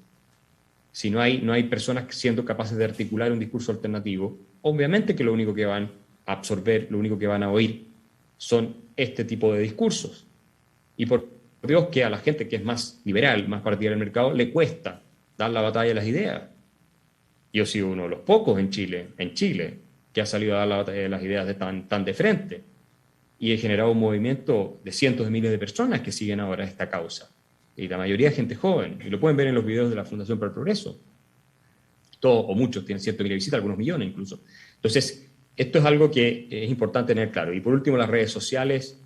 S1: Si no hay personas siendo capaces de articular un discurso alternativo, obviamente que lo único que van a absorber, lo único que van a oír son este tipo de discursos. Y por Dios que a la gente que es más liberal, más partidaria del mercado, le cuesta dar la batalla a las ideas. Yo he sido uno de los pocos en Chile, que ha salido a dar la batalla de las ideas tan de frente. Y he generado un movimiento de cientos de miles de personas que siguen ahora esta causa. Y la mayoría es gente joven, y lo pueden ver en los videos de la Fundación para el Progreso. Todos o muchos tienen cientos de miles de visitas, algunos millones incluso. Entonces, esto es algo que es importante tener claro. Y por último, las redes sociales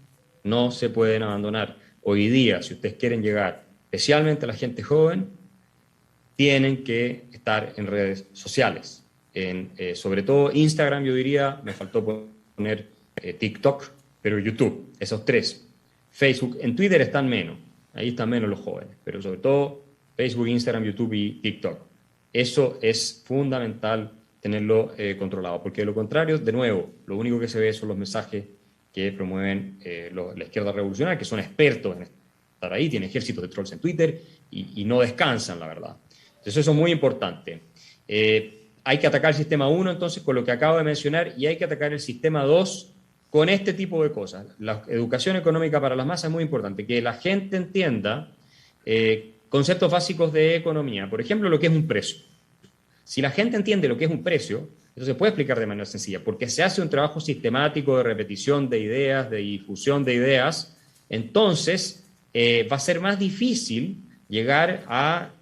S1: no se pueden abandonar. Hoy día, si ustedes quieren llegar, especialmente a la gente joven, tienen que estar en redes sociales. Sobre todo Instagram, yo diría, me faltó poner TikTok, pero YouTube, esos tres. Facebook, en Twitter están menos. Ahí están menos los jóvenes, pero sobre todo Facebook, Instagram, YouTube y TikTok. Eso es fundamental tenerlo controlado, porque de lo contrario, de nuevo, lo único que se ve son los mensajes que promueven la izquierda revolucionaria, que son expertos en estar ahí, tienen ejércitos de trolls en Twitter y no descansan, la verdad. Entonces eso es muy importante. Hay que atacar el sistema 1, entonces, con lo que acabo de mencionar, y hay que atacar el sistema 2 con este tipo de cosas. La educación económica para las masas es muy importante, que la gente entienda conceptos básicos de economía. Por ejemplo, lo que es un precio. Si la gente entiende lo que es un precio, eso se puede explicar de manera sencilla, porque se hace un trabajo sistemático de repetición de ideas, de difusión de ideas, entonces va a ser más difícil llegar a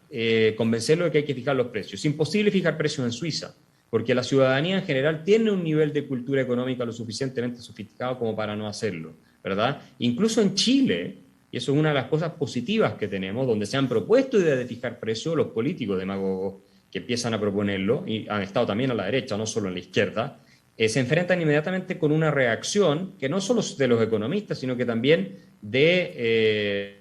S1: convencerlo de que hay que fijar los precios. Es imposible fijar precios en Suiza, porque la ciudadanía en general tiene un nivel de cultura económica lo suficientemente sofisticado como para no hacerlo, ¿verdad? Incluso en Chile, y eso es una de las cosas positivas que tenemos, donde se han propuesto ideas de fijar precios, los políticos demagogos que empiezan a proponerlo, y han estado también a la derecha, no solo en la izquierda, se enfrentan inmediatamente con una reacción que no solo de los economistas, sino que también de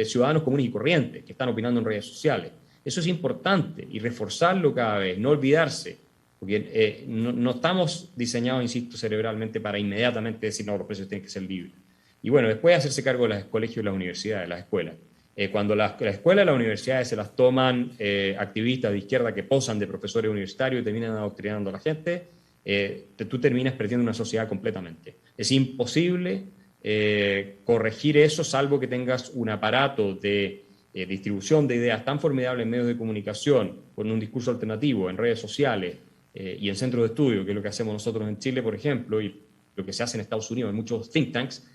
S1: ciudadanos comunes y corrientes que están opinando en redes sociales. Eso es importante y reforzarlo cada vez, no olvidarse, porque no estamos diseñados, insisto, cerebralmente para inmediatamente decir, no, los precios tienen que ser libres. Y bueno, después hacerse cargo de los colegios, las universidades, las escuelas. Cuando la escuela y las universidades se las toman activistas de izquierda que posan de profesores universitarios y terminan adoctrinando a la gente, tú terminas perdiendo una sociedad completamente. Es imposible corregir eso, salvo que tengas un aparato de distribución de ideas tan formidable en medios de comunicación, con un discurso alternativo, en redes sociales y en centros de estudio, que es lo que hacemos nosotros en Chile, por ejemplo, y lo que se hace en Estados Unidos, en muchos think tanks.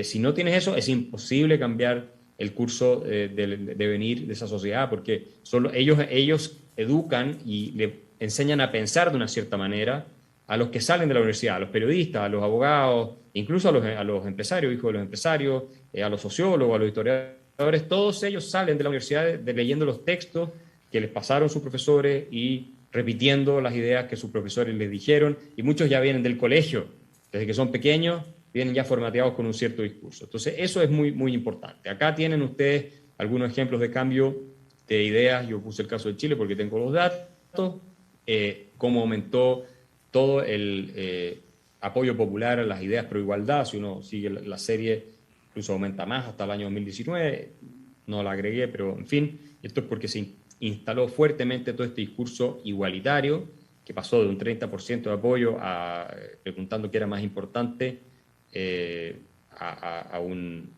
S1: Si no tienes eso, es imposible cambiar el curso de venir de esa sociedad, porque solo ellos educan y le enseñan a pensar de una cierta manera a los que salen de la universidad, a los periodistas, a los abogados, incluso a los empresarios, hijos de los empresarios, a los sociólogos, a los historiadores. Todos ellos salen de la universidad leyendo los textos que les pasaron sus profesores y repitiendo las ideas que sus profesores les dijeron, y muchos ya vienen del colegio, desde que son pequeños, vienen ya formateados con un cierto discurso. Entonces, eso es muy, muy importante. Acá tienen ustedes algunos ejemplos de cambio de ideas. Yo puse el caso de Chile porque tengo los datos, cómo aumentó todo el apoyo popular a las ideas pro igualdad. Si uno sigue la serie, incluso aumenta más hasta el año 2019, no la agregué, pero en fin, esto es porque se instaló fuertemente todo este discurso igualitario, que pasó de un 30% de apoyo a, preguntando qué era más importante, a un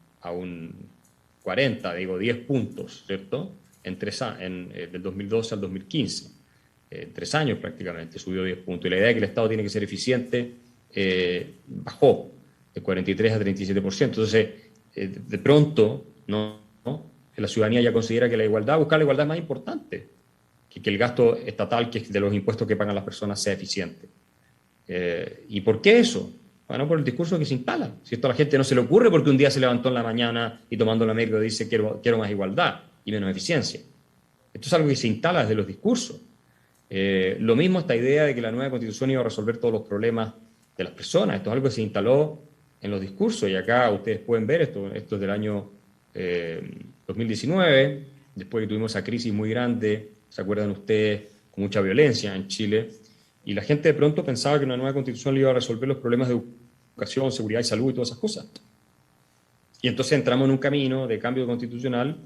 S1: 40, digo, 10 puntos, ¿cierto? Del 2012 al 2015. En 3 años prácticamente subió 10 puntos. Y la idea de que el Estado tiene que ser eficiente bajó de 43 a 37%. Entonces, de pronto, ¿no? La ciudadanía ya considera que buscar la igualdad es más importante que el gasto estatal, que es de los impuestos que pagan las personas, sea eficiente. ¿Y por qué eso? Bueno, por el discurso que se instala. Si esto a la gente no se le ocurre porque un día se levantó en la mañana y tomando la micro dice quiero más igualdad y menos eficiencia. Esto es algo que se instala desde los discursos. Lo mismo esta idea de que la nueva constitución iba a resolver todos los problemas de las personas. Esto es algo que se instaló en los discursos, y acá ustedes pueden ver esto es del año 2019, después que tuvimos esa crisis muy grande, ¿se acuerdan ustedes? Con mucha violencia en Chile, y la gente de pronto pensaba que una nueva constitución le iba a resolver los problemas de educación, seguridad y salud y todas esas cosas. Y entonces entramos en un camino de cambio constitucional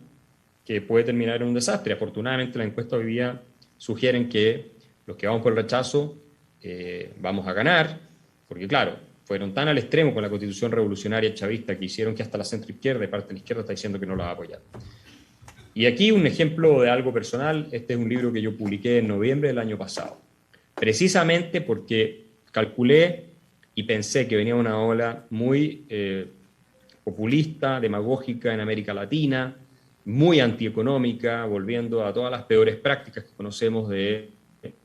S1: que puede terminar en un desastre. Afortunadamente las encuestas hoy día sugieren que los que vamos por el rechazo vamos a ganar, porque claro, fueron tan al extremo con la constitución revolucionaria chavista que hicieron que hasta la centroizquierda y parte de la izquierda está diciendo que no la va a apoyar. Y aquí un ejemplo de algo personal. Este es un libro que yo publiqué en noviembre del año pasado, precisamente porque calculé y pensé que venía una ola muy populista, demagógica en América Latina, muy antieconómica, volviendo a todas las peores prácticas que conocemos de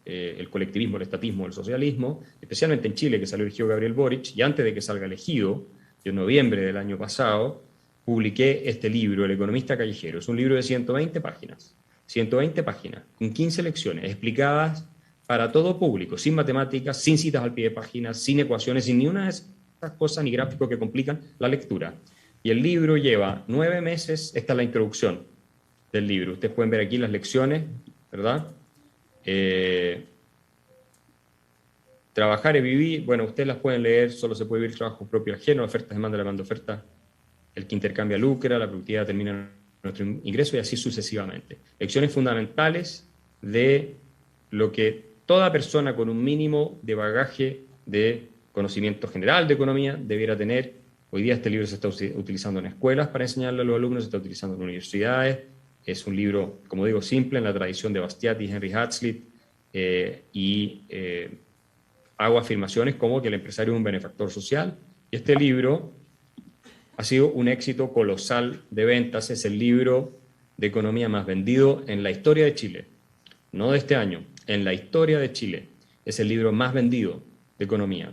S1: el colectivismo, el estatismo, el socialismo, especialmente en Chile, que salió elegido Gabriel Boric, y antes de que salga elegido, yo en noviembre del año pasado, publiqué este libro, El economista callejero. Es un libro de 120 páginas, 120 páginas, con 15 lecciones explicadas para todo público, sin matemáticas, sin citas al pie de página, sin ecuaciones, sin ni una de esas cosas ni gráficos que complican la lectura. Y el libro lleva 9 meses, esta es la introducción del libro, ustedes pueden ver aquí las lecciones, ¿verdad? Trabajar y vivir, bueno, ustedes las pueden leer, solo se puede vivir trabajo propio ajeno, ofertas, demanda, la oferta, el que intercambia lucra, la productividad determina nuestro ingreso y así sucesivamente. Lecciones fundamentales de lo que toda persona con un mínimo de bagaje de conocimiento general de economía debiera tener. Hoy día este libro se está utilizando en escuelas para enseñarle a los alumnos, se está utilizando en universidades. Es un libro, como digo, simple, en la tradición de Bastiat y Henry Hazlitt, hago afirmaciones como que el empresario es un benefactor social. Y este libro ha sido un éxito colosal de ventas. Es el libro de economía más vendido en la historia de Chile, no de este año, en la historia de Chile. Es el libro más vendido de economía.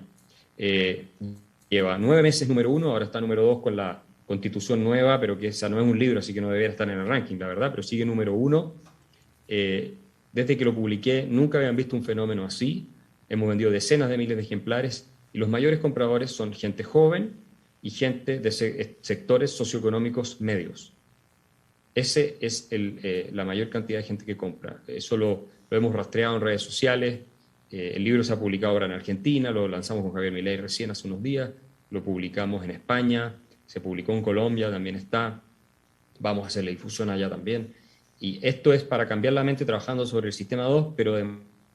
S1: Lleva 9 meses número 1, ahora está número 2 con la Constitución nueva, pero que esa no es un libro, así que no debería estar en el ranking, la verdad, pero sigue número 1. Desde que lo publiqué, nunca habían visto un fenómeno así. Hemos vendido decenas de miles de ejemplares y los mayores compradores son gente joven y gente de sectores socioeconómicos medios. Ese es la mayor cantidad de gente que compra. Eso lo hemos rastreado en redes sociales. El libro se ha publicado ahora en Argentina, lo lanzamos con Javier Milei recién hace unos días, lo publicamos en España, se publicó en Colombia, también está. vamos a hacer la difusión allá también. Y esto es para cambiar la mente trabajando sobre el sistema 2, pero de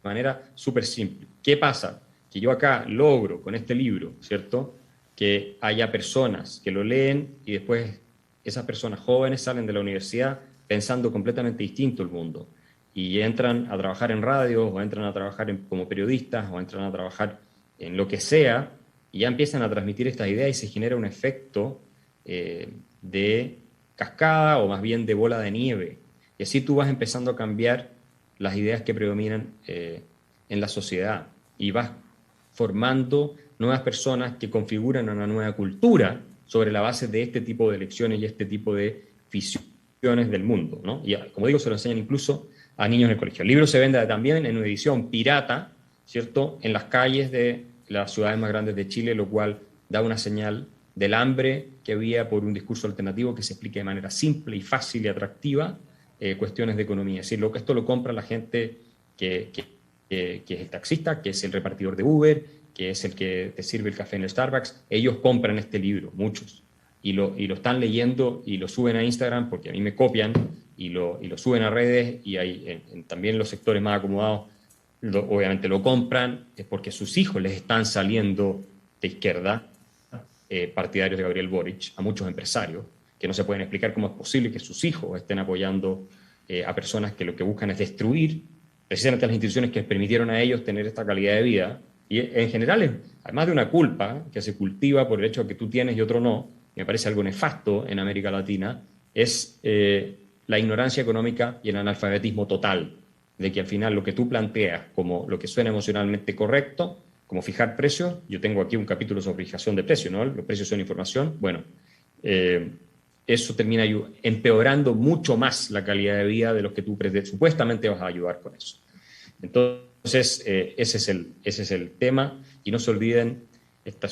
S1: manera súper simple. ¿Qué pasa? Que yo acá logro con este libro, ¿cierto?, que haya personas que lo leen y después esas personas jóvenes salen de la universidad pensando completamente distinto el mundo y entran a trabajar en radio o entran a trabajar como periodistas o entran a trabajar en lo que sea y ya empiezan a transmitir estas ideas y se genera un efecto de cascada o más bien de bola de nieve. Y así tú vas empezando a cambiar las ideas que predominan en la sociedad y vas formando nuevas personas que configuran una nueva cultura sobre la base de este tipo de lecciones y este tipo de visiones del mundo, ¿no? Y como digo, se lo enseñan incluso a niños en el colegio. El libro se vende también en una edición pirata, ¿cierto?, en las calles de las ciudades más grandes de Chile, lo cual da una señal del hambre que había por un discurso alternativo que se explique de manera simple y fácil y atractiva cuestiones de economía. Es decir, esto lo compra la gente que es el taxista, que es el repartidor de Uber, que es el que te sirve el café en el Starbucks. Ellos compran este libro, muchos, y lo están leyendo y lo suben a Instagram porque a mí me copian y lo suben a redes y hay, también los sectores más acomodados obviamente lo compran, es porque sus hijos les están saliendo de izquierda, partidarios de Gabriel Boric, a muchos empresarios, que no se pueden explicar cómo es posible que sus hijos estén apoyando a personas que lo que buscan es destruir precisamente las instituciones que les permitieron a ellos tener esta calidad de vida. Y en general, además de una culpa que se cultiva por el hecho de que tú tienes y otro no, me parece algo nefasto en América Latina, es la ignorancia económica y el analfabetismo total, de que al final lo que tú planteas como lo que suena emocionalmente correcto, como fijar precios, yo tengo aquí un capítulo sobre fijación de precios, ¿no? Los precios son información, bueno, eso termina empeorando mucho más la calidad de vida de los que tú supuestamente vas a ayudar con eso. Entonces, ese es el tema, y no se olviden, esta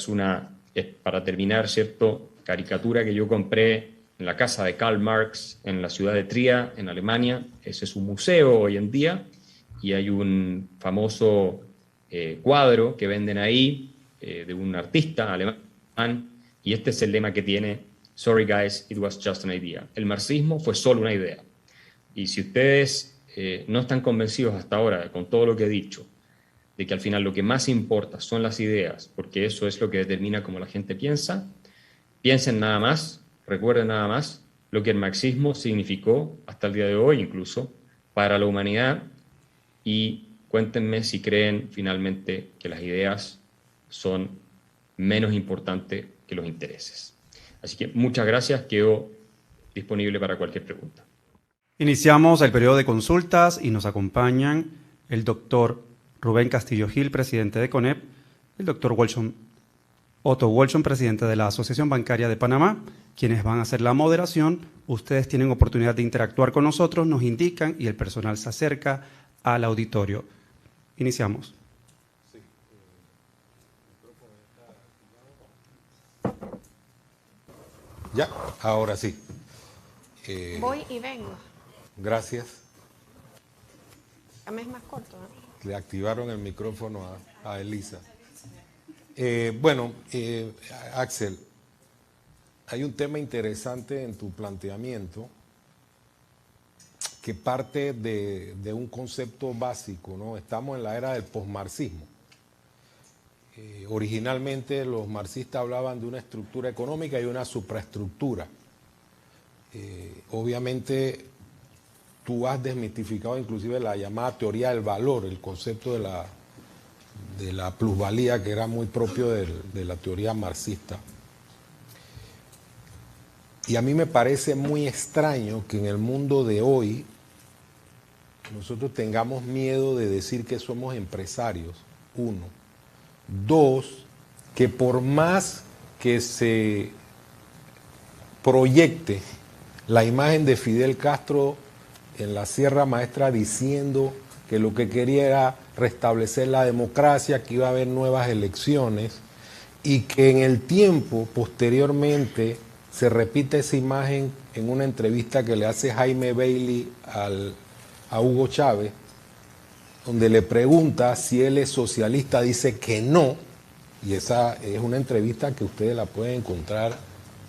S1: es para terminar, ¿cierto?, caricatura que yo compré en la casa de Karl Marx en la ciudad de Trier, en Alemania. Ese es un museo hoy en día, y hay un famoso cuadro que venden ahí de un artista alemán, y este es el lema que tiene: "Sorry guys, it was just an idea". El marxismo fue solo una idea. Y si ustedes no están convencidos hasta ahora, con todo lo que he dicho, de que al final lo que más importa son las ideas, porque eso es lo que determina cómo la gente piensa, piensen nada más, recuerden nada más lo que el marxismo significó hasta el día de hoy incluso para la humanidad, y cuéntenme si creen finalmente que las ideas son menos importantes que los intereses. Así que muchas gracias, quedo disponible para cualquier pregunta.
S2: Iniciamos el periodo de consultas y nos acompañan el doctor Rubén Castillo Gil, presidente de CONEP, el doctor Otto Wolfson, presidente de la Asociación Bancaria de Panamá, quienes van a hacer la moderación. Ustedes tienen oportunidad de interactuar con nosotros, nos indican y el personal se acerca al auditorio. Iniciamos.
S3: Ya, ahora sí.
S4: Voy y vengo.
S3: Gracias.
S4: A mí es más corto, ¿no?
S3: Le activaron el micrófono a Elisa. Axel, hay un tema interesante en tu planteamiento que parte de un concepto básico, ¿no? Estamos en la era del posmarxismo. Originalmente los marxistas hablaban de una estructura económica y una supraestructura. Obviamente tú has desmitificado inclusive la llamada teoría del valor, el concepto de la plusvalía, que era muy propio de la teoría marxista. Y a mí me parece muy extraño que en el mundo de hoy nosotros tengamos miedo de decir que somos empresarios, uno. Dos, que por más que se proyecte la imagen de Fidel Castro en la Sierra Maestra diciendo que lo que quería era restablecer la democracia, que iba a haber nuevas elecciones, y que en el tiempo posteriormente se repite esa imagen en una entrevista que le hace Jaime Bailey a Hugo Chávez, donde le pregunta si él es socialista, dice que no, y esa es una entrevista que ustedes la pueden encontrar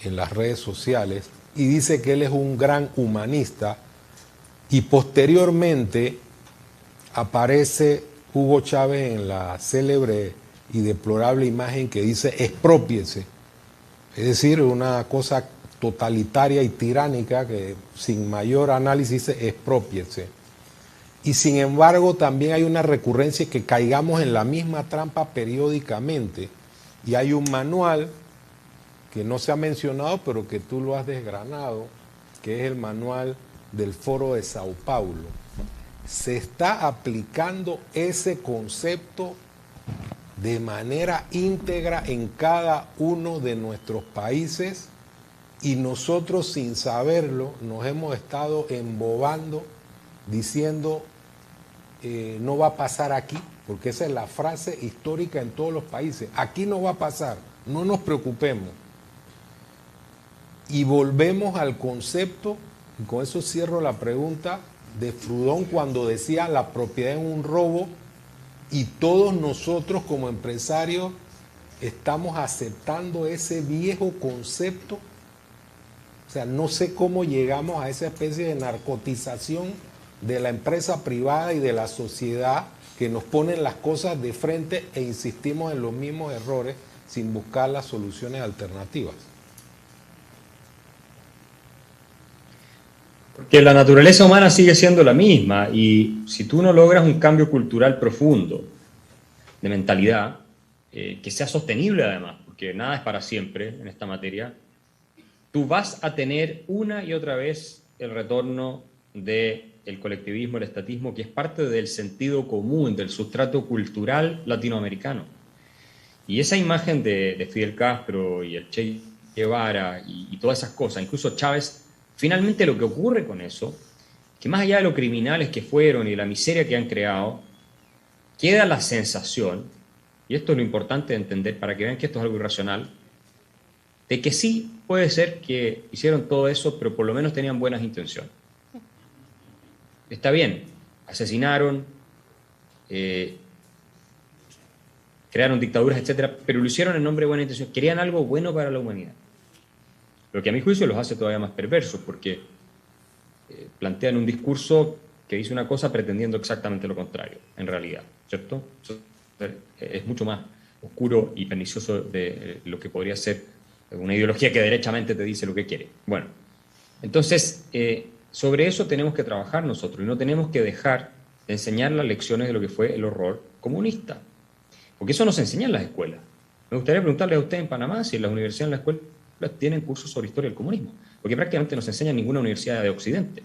S3: en las redes sociales, y dice que él es un gran humanista, y posteriormente aparece Hugo Chávez en la célebre y deplorable imagen que dice exprópiese, es decir, una cosa totalitaria y tiránica que sin mayor análisis dice exprópiese. Y sin embargo también hay una recurrencia que caigamos en la misma trampa periódicamente, y hay un manual que no se ha mencionado pero que tú lo has desgranado, que es el manual del Foro de Sao Paulo. Se está aplicando ese concepto de manera íntegra en cada uno de nuestros países, y nosotros sin saberlo nos hemos estado embobando diciendo no va a pasar aquí, porque esa es la frase histórica en todos los países. Aquí no va a pasar, no nos preocupemos. Y volvemos al concepto, y con eso cierro la pregunta, de Proudhon cuando decía la propiedad es un robo, y todos nosotros como empresarios estamos aceptando ese viejo concepto. O sea, no sé cómo llegamos a esa especie de narcotización de la empresa privada y de la sociedad, que nos ponen las cosas de frente e insistimos en los mismos errores sin buscar las soluciones alternativas.
S1: Porque la naturaleza humana sigue siendo la misma, y si tú no logras un cambio cultural profundo, de mentalidad, que sea sostenible además, porque nada es para siempre en esta materia, tú vas a tener una y otra vez el retorno del colectivismo, el estatismo, que es parte del sentido común, del sustrato cultural latinoamericano. Y esa imagen de Fidel Castro y el Che Guevara y todas esas cosas, incluso Chávez, finalmente lo que ocurre con eso, que más allá de lo criminales que fueron y de la miseria que han creado, queda la sensación, y esto es lo importante de entender para que vean que esto es algo irracional, de que sí puede ser que hicieron todo eso, pero por lo menos tenían buenas intenciones. Está bien, asesinaron, crearon dictaduras, etcétera, pero lo hicieron en nombre de buena intención. Querían algo bueno para la humanidad. Lo que a mi juicio los hace todavía más perversos, porque plantean un discurso que dice una cosa pretendiendo exactamente lo contrario, en realidad, ¿cierto? Eso es mucho más oscuro y pernicioso de lo que podría ser una ideología que derechamente te dice lo que quiere. Bueno, entonces, sobre eso tenemos que trabajar nosotros, y no tenemos que dejar de enseñar las lecciones de lo que fue el horror comunista, porque eso no se enseña en las escuelas. Me gustaría preguntarle a usted en Panamá si en las universidades, en las escuelas, tienen cursos sobre historia del comunismo, porque prácticamente no se enseña en ninguna universidad de Occidente,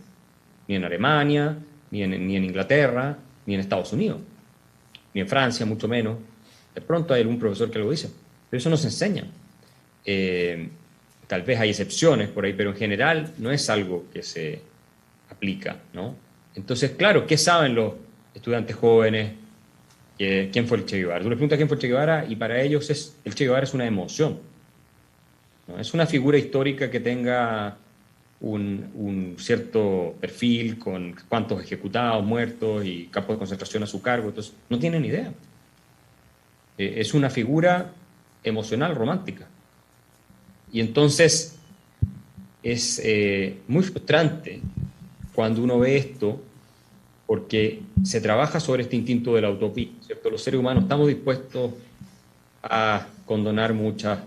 S1: ni en Alemania, ni en Inglaterra, ni en Estados Unidos, ni en Francia, mucho menos. De pronto hay algún profesor que lo dice, pero eso no se enseña. Tal vez hay excepciones por ahí, pero en general no es algo que se aplica, ¿no? Entonces, claro, ¿qué saben los estudiantes jóvenes? ¿Quién fue el Che Guevara? Tú les preguntas quién fue el Che Guevara y para ellos el Che Guevara es una emoción, ¿no? Es una figura histórica que tenga un cierto perfil con cuántos ejecutados, muertos y campos de concentración a su cargo. Entonces, no tienen idea. Es una figura emocional, romántica. Y entonces es muy frustrante cuando uno ve esto, porque se trabaja sobre este instinto de la utopía, ¿cierto? Los seres humanos estamos dispuestos a condonar muchas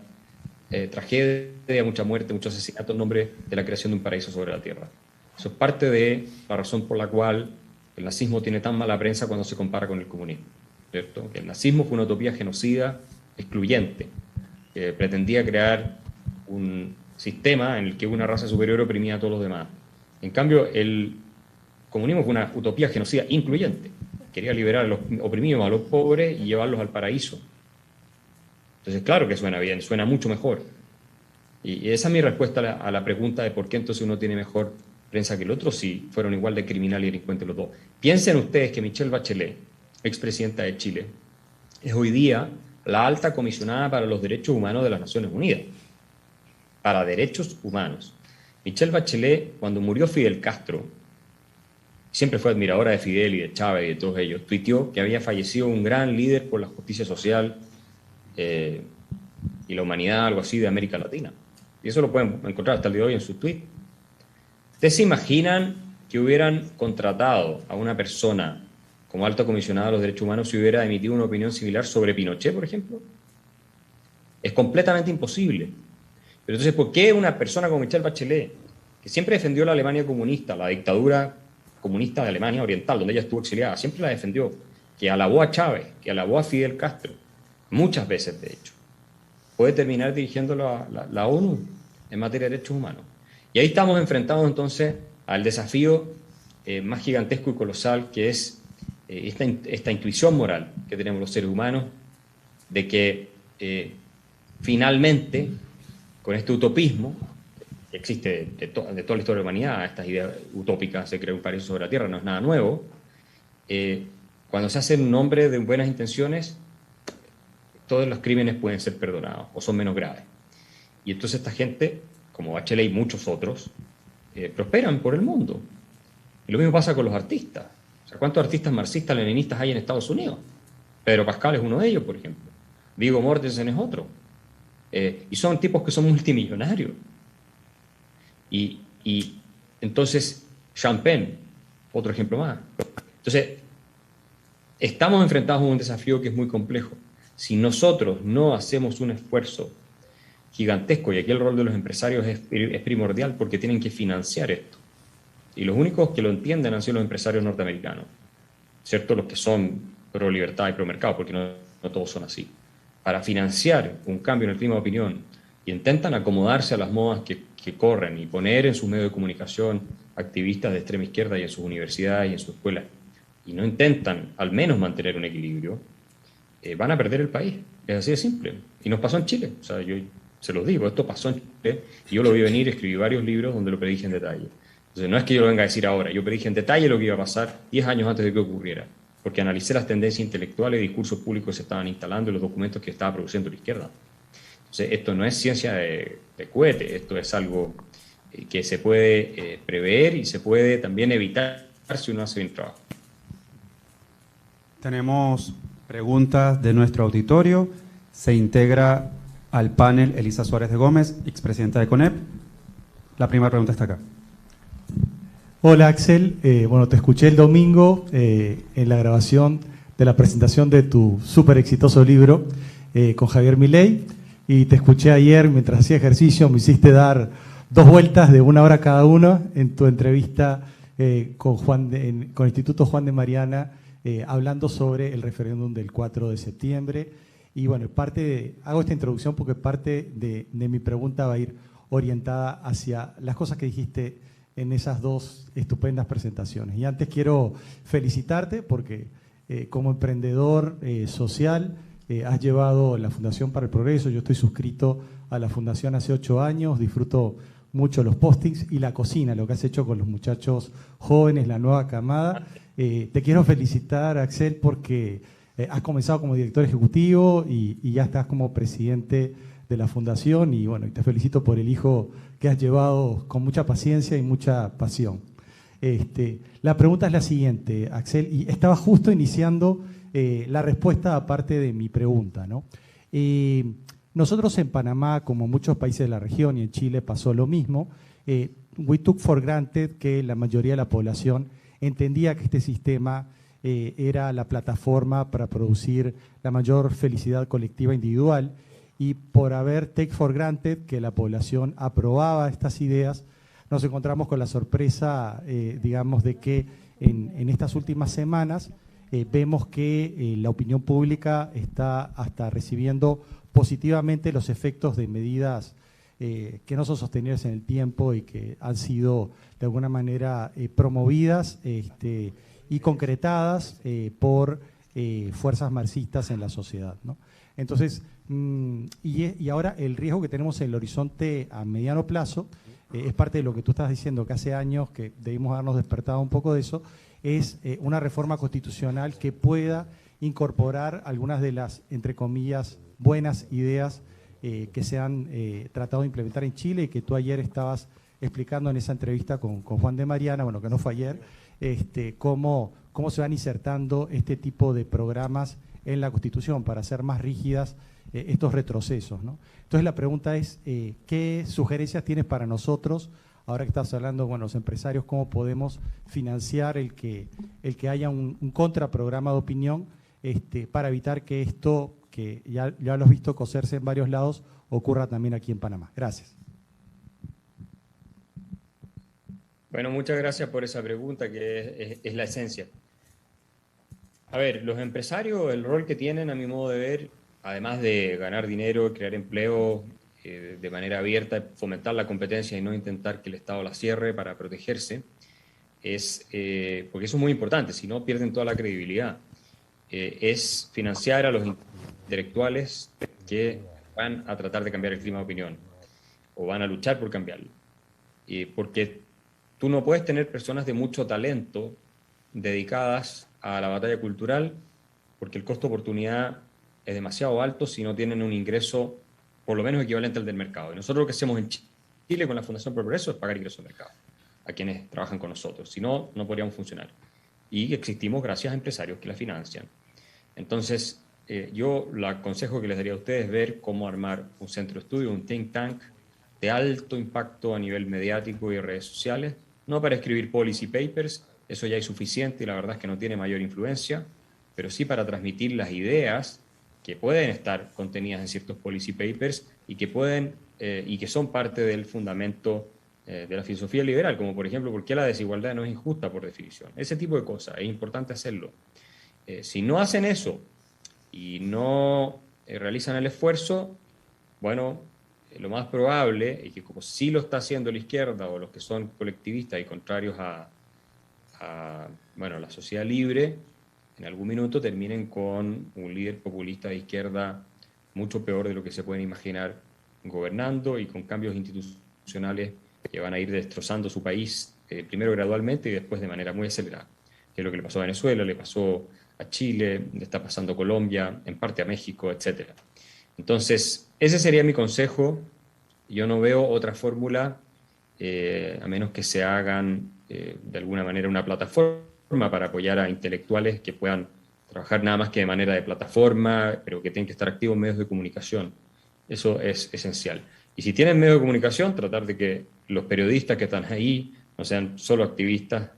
S1: tragedias, mucha muerte, mucho asesinato en nombre de la creación de un paraíso sobre la tierra. Eso es parte de la razón por la cual el nazismo tiene tan mala prensa cuando se compara con el comunismo, ¿cierto? Que el nazismo fue una utopía genocida, excluyente, que pretendía crear un sistema en el que una raza superior oprimía a todos los demás. En cambio, el comunismo fue una utopía genocida incluyente. Quería liberar a los oprimidos, a los pobres y llevarlos al paraíso. Entonces, claro que suena bien, suena mucho mejor. Y esa es mi respuesta a la pregunta de por qué entonces uno tiene mejor prensa que el otro si fueron igual de criminal y delincuentes los dos. Piensen ustedes que Michelle Bachelet, expresidenta de Chile, es hoy día la alta comisionada para los derechos humanos de las Naciones Unidas. Para derechos humanos. Michelle Bachelet, cuando murió Fidel Castro, siempre fue admiradora de Fidel y de Chávez y de todos ellos, tuiteó que había fallecido un gran líder por la justicia social y la humanidad, algo así, de América Latina. Y eso lo pueden encontrar hasta el día de hoy en su tweet. ¿Ustedes se imaginan que hubieran contratado a una persona como alto comisionado de los derechos humanos si hubiera emitido una opinión similar sobre Pinochet, por ejemplo? Es completamente imposible. Pero entonces, ¿por qué una persona como Michelle Bachelet, que siempre defendió la Alemania comunista, la dictadura comunista de Alemania Oriental, donde ella estuvo exiliada, siempre la defendió, que alabó a Chávez, que alabó a Fidel Castro, muchas veces de hecho, puede terminar dirigiendo la ONU en materia de derechos humanos? Y ahí estamos enfrentados entonces al desafío más gigantesco y colosal, que es esta intuición moral que tenemos los seres humanos, de que finalmente, con este utopismo que existe de toda la historia de la humanidad, estas ideas utópicas, se crea un paraíso sobre la tierra, no es nada nuevo, cuando se hace en nombre de buenas intenciones, todos los crímenes pueden ser perdonados o son menos graves. Y entonces esta gente, como Bachelet y muchos otros, prosperan por el mundo. Y lo mismo pasa con los artistas. O sea, ¿cuántos artistas marxistas, leninistas hay en Estados Unidos? Pedro Pascal es uno de ellos, por ejemplo. Viggo Mortensen es otro. Y son tipos que son multimillonarios. Y entonces, Champagne, otro ejemplo más. Entonces, estamos enfrentados a un desafío que es muy complejo. Si nosotros no hacemos un esfuerzo gigantesco, y aquí el rol de los empresarios es primordial porque tienen que financiar esto. Y los únicos que lo entienden han sido los empresarios norteamericanos, ¿cierto? Los que son pro libertad y pro mercado, porque no todos son así. Para financiar un cambio en el clima de opinión y intentan acomodarse a las modas que corren y poner en sus medios de comunicación activistas de extrema izquierda y en sus universidades y en sus escuelas, y no intentan al menos mantener un equilibrio, van a perder el país. Es así de simple. Y nos pasó en Chile. O sea, yo se los digo, esto pasó en Chile y yo lo vi venir, escribí varios libros donde lo predije en detalle. Entonces, no es que yo lo venga a decir ahora, yo predije en detalle lo que iba a pasar 10 años antes de que ocurriera, porque analicé las tendencias intelectuales y discursos públicos que se estaban instalando en los documentos que estaba produciendo la izquierda. Entonces, esto no es ciencia de cohete, esto es algo que se puede prever y se puede también evitar si uno hace bien el trabajo.
S2: Tenemos preguntas de nuestro auditorio. Se integra al panel Elisa Suárez de Gómez, expresidenta de CONEP. La primera pregunta está acá.
S5: Hola Axel, bueno, te escuché el domingo en la grabación de la presentación de tu súper exitoso libro con Javier Milei, y te escuché ayer mientras hacía ejercicio, me hiciste dar 2 vueltas de 1 hora cada una en tu entrevista con Instituto Juan de Mariana, hablando sobre el referéndum del 4 de septiembre. Y bueno, hago esta introducción porque parte de mi pregunta va a ir orientada hacia las cosas que dijiste en esas 2 estupendas presentaciones. Y antes quiero felicitarte porque como emprendedor social has llevado la Fundación para el Progreso. Yo estoy suscrito a la Fundación hace 8 años, disfruto mucho los postings y la cocina, lo que has hecho con los muchachos jóvenes, la nueva camada. Te quiero felicitar, Axel, porque has comenzado como director ejecutivo y ya estás como presidente de la fundación, y bueno, te felicito por el hijo que has llevado con mucha paciencia y mucha pasión. La pregunta es la siguiente, Axel, y estaba justo iniciando la respuesta aparte de mi pregunta, ¿no? Nosotros en Panamá, como muchos países de la región, y en Chile pasó lo mismo, we took for granted que la mayoría de la población entendía que este sistema era la plataforma para producir la mayor felicidad colectiva individual, y por haber take for granted que la población aprobaba estas ideas, nos encontramos con la sorpresa, digamos, de que en estas últimas semanas vemos que la opinión pública está hasta recibiendo positivamente los efectos de medidas que no son sostenibles en el tiempo y que han sido de alguna manera promovidas y concretadas por fuerzas marxistas en la sociedad, ¿no? Entonces, y ahora el riesgo que tenemos en el horizonte a mediano plazo, es parte de lo que tú estás diciendo, que hace años que debimos habernos despertado un poco de eso, es una reforma constitucional que pueda incorporar algunas de las, entre comillas, buenas ideas que se han tratado de implementar en Chile y que tú ayer estabas explicando en esa entrevista con Juan de Mariana, bueno, que no fue ayer, cómo se van insertando este tipo de programas en la Constitución para hacer más rígidas estos retrocesos, ¿no? Entonces la pregunta es, ¿qué sugerencias tienes para nosotros ahora que estás hablando, bueno, los empresarios, cómo podemos financiar el que haya un contraprograma de opinión para evitar que esto, que ya lo has visto coserse en varios lados, ocurra también aquí en Panamá. Gracias.
S1: Bueno, muchas gracias por esa pregunta, que es la esencia. A ver, los empresarios, el rol que tienen, a mi modo de ver, además de ganar dinero, crear empleo de manera abierta, fomentar la competencia y no intentar que el Estado la cierre para protegerse, porque eso es muy importante, si no pierden toda la credibilidad, es financiar a los intelectuales que van a tratar de cambiar el clima de opinión o van a luchar por cambiarlo. Porque tú no puedes tener personas de mucho talento dedicadas a la batalla cultural, porque el costo de oportunidad es demasiado alto si no tienen un ingreso por lo menos equivalente al del mercado. Y nosotros lo que hacemos en Chile con la Fundación Progreso es pagar ingresos al mercado a quienes trabajan con nosotros. Si no, no podríamos funcionar. Y existimos gracias a empresarios que la financian. Entonces, yo el consejo que les daría a ustedes es ver cómo armar un centro de estudio, un think tank de alto impacto a nivel mediático y redes sociales, no para escribir policy papers, eso ya es suficiente y la verdad es que no tiene mayor influencia, pero sí para transmitir las ideas que pueden estar contenidas en ciertos policy papers y que son parte del fundamento de la filosofía liberal, como por ejemplo, ¿por qué la desigualdad no es injusta por definición? Ese tipo de cosas, es importante hacerlo. Si no hacen eso y no realizan el esfuerzo, bueno, lo más probable es que como sí lo está haciendo la izquierda o los que son colectivistas y contrarios a la sociedad libre, en algún minuto terminen con un líder populista de izquierda mucho peor de lo que se pueden imaginar gobernando y con cambios institucionales que van a ir destrozando su país, primero gradualmente y después de manera muy acelerada. Que es lo que le pasó a Venezuela, le pasó a Chile, le está pasando a Colombia, en parte a México, etc. Entonces, ese sería mi consejo. Yo no veo otra fórmula, a menos que se hagan de alguna manera una plataforma para apoyar a intelectuales que puedan trabajar nada más que de manera de plataforma, pero que tienen que estar activos en medios de comunicación. Eso es esencial. Y si tienen medios de comunicación, tratar de que los periodistas que están ahí no sean solo activistas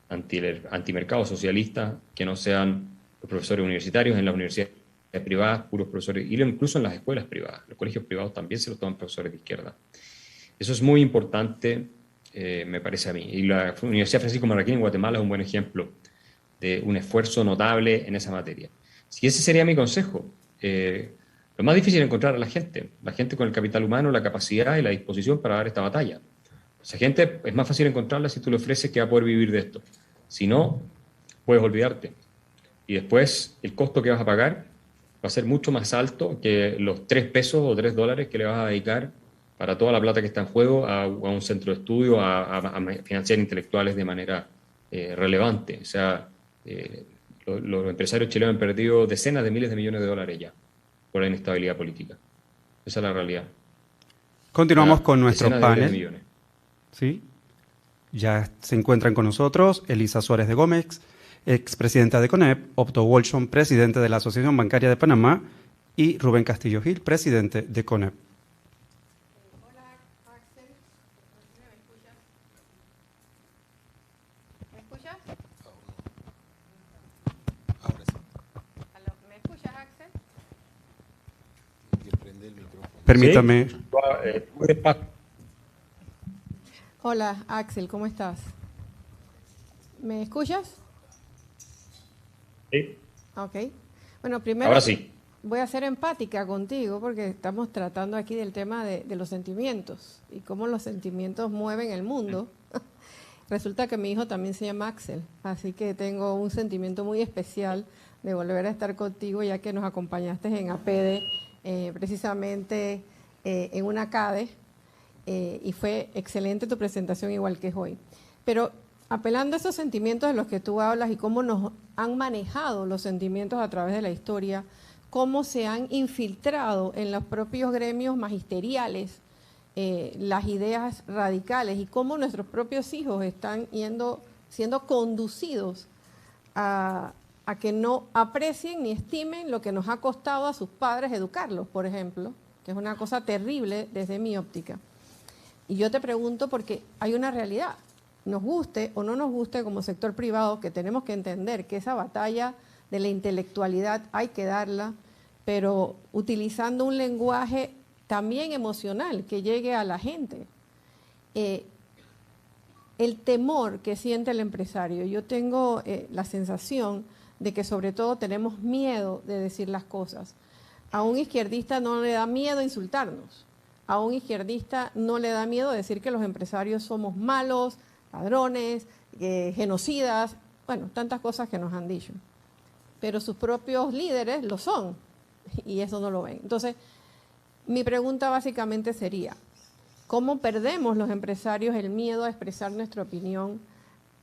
S1: antimercado socialistas, que no sean los profesores universitarios en las universidades privadas, puros profesores, y incluso en las escuelas privadas. Los colegios privados también se los toman profesores de izquierda. Eso es muy importante, me parece a mí. Y la Universidad Francisco Marroquín en Guatemala es un buen ejemplo de un esfuerzo notable en esa materia. Si ese sería mi consejo. Lo más difícil es encontrar a la gente con el capital humano, la capacidad y la disposición para dar esta batalla. Esa gente es más fácil encontrarla si tú le ofreces que va a poder vivir de esto. Si no, puedes olvidarte. Y después el costo que vas a pagar va a ser mucho más alto que los 3 pesos o 3 dólares que le vas a dedicar para toda la plata que está en juego a un centro de estudio, a financiar intelectuales de manera relevante. O sea, los empresarios chilenos han perdido decenas de miles de millones de dólares ya por la inestabilidad política. Esa es la realidad.
S2: Continuamos con nuestro panel.
S1: Millones.
S2: ¿Sí? Ya se encuentran con nosotros Elisa Suárez de Gómez, expresidenta de CONEP, Otto Wolfson, presidente de la Asociación Bancaria de Panamá, y Rubén Castillo Gil, presidente de CONEP.
S4: Hola, Axel. ¿Me escuchas?
S3: Ahora sí.
S4: ¿Aló? ¿Me escuchas, Axel?
S3: Hay que prender el micrófono.
S2: Permítame.
S1: ¿Sí?
S4: Hola, Axel, ¿cómo estás? ¿Me escuchas?
S1: Sí.
S4: Ok. Bueno, primero
S1: Ahora sí.
S4: voy a ser empática contigo porque estamos tratando aquí del tema de los sentimientos y cómo los sentimientos mueven el mundo. Resulta que mi hijo también se llama Axel, así que tengo un sentimiento muy especial de volver a estar contigo ya que nos acompañaste en APEDE, precisamente en una CADE, y fue excelente tu presentación igual que es hoy. Pero apelando a esos sentimientos de los que tú hablas y cómo nos han manejado los sentimientos a través de la historia, cómo se han infiltrado en los propios gremios magisteriales las ideas radicales y cómo nuestros propios hijos están siendo conducidos a que no aprecien ni estimen lo que nos ha costado a sus padres educarlos, por ejemplo, que es una cosa terrible desde mi óptica. Y yo te pregunto porque hay una realidad. Nos guste o no nos guste como sector privado, que tenemos que entender que esa batalla de la intelectualidad hay que darla, pero utilizando un lenguaje también emocional que llegue a la gente. El temor que siente el empresario, yo tengo la sensación de que sobre todo tenemos miedo de decir las cosas. A un izquierdista no le da miedo insultarnos, a un izquierdista no le da miedo decir que los empresarios somos malos, ladrones, genocidas, bueno, tantas cosas que nos han dicho. Pero sus propios líderes lo son y eso no lo ven. Entonces, mi pregunta básicamente sería, ¿cómo perdemos los empresarios el miedo a expresar nuestra opinión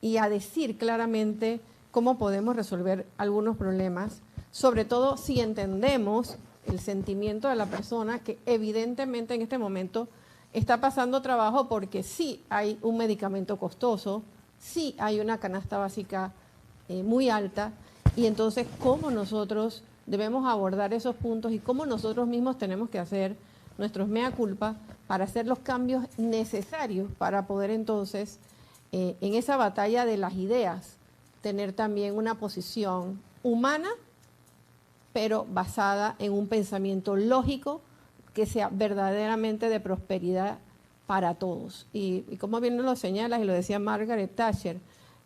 S4: y a decir claramente cómo podemos resolver algunos problemas? Sobre todo si entendemos el sentimiento de la persona que evidentemente en este momento está pasando trabajo porque sí hay un medicamento costoso, sí hay una canasta básica muy alta, y entonces cómo nosotros debemos abordar esos puntos y cómo nosotros mismos tenemos que hacer nuestros mea culpa para hacer los cambios necesarios para poder entonces, en esa batalla de las ideas, tener también una posición humana, pero basada en un pensamiento lógico que sea verdaderamente de prosperidad para todos. Y como bien lo señalas y lo decía Margaret Thatcher,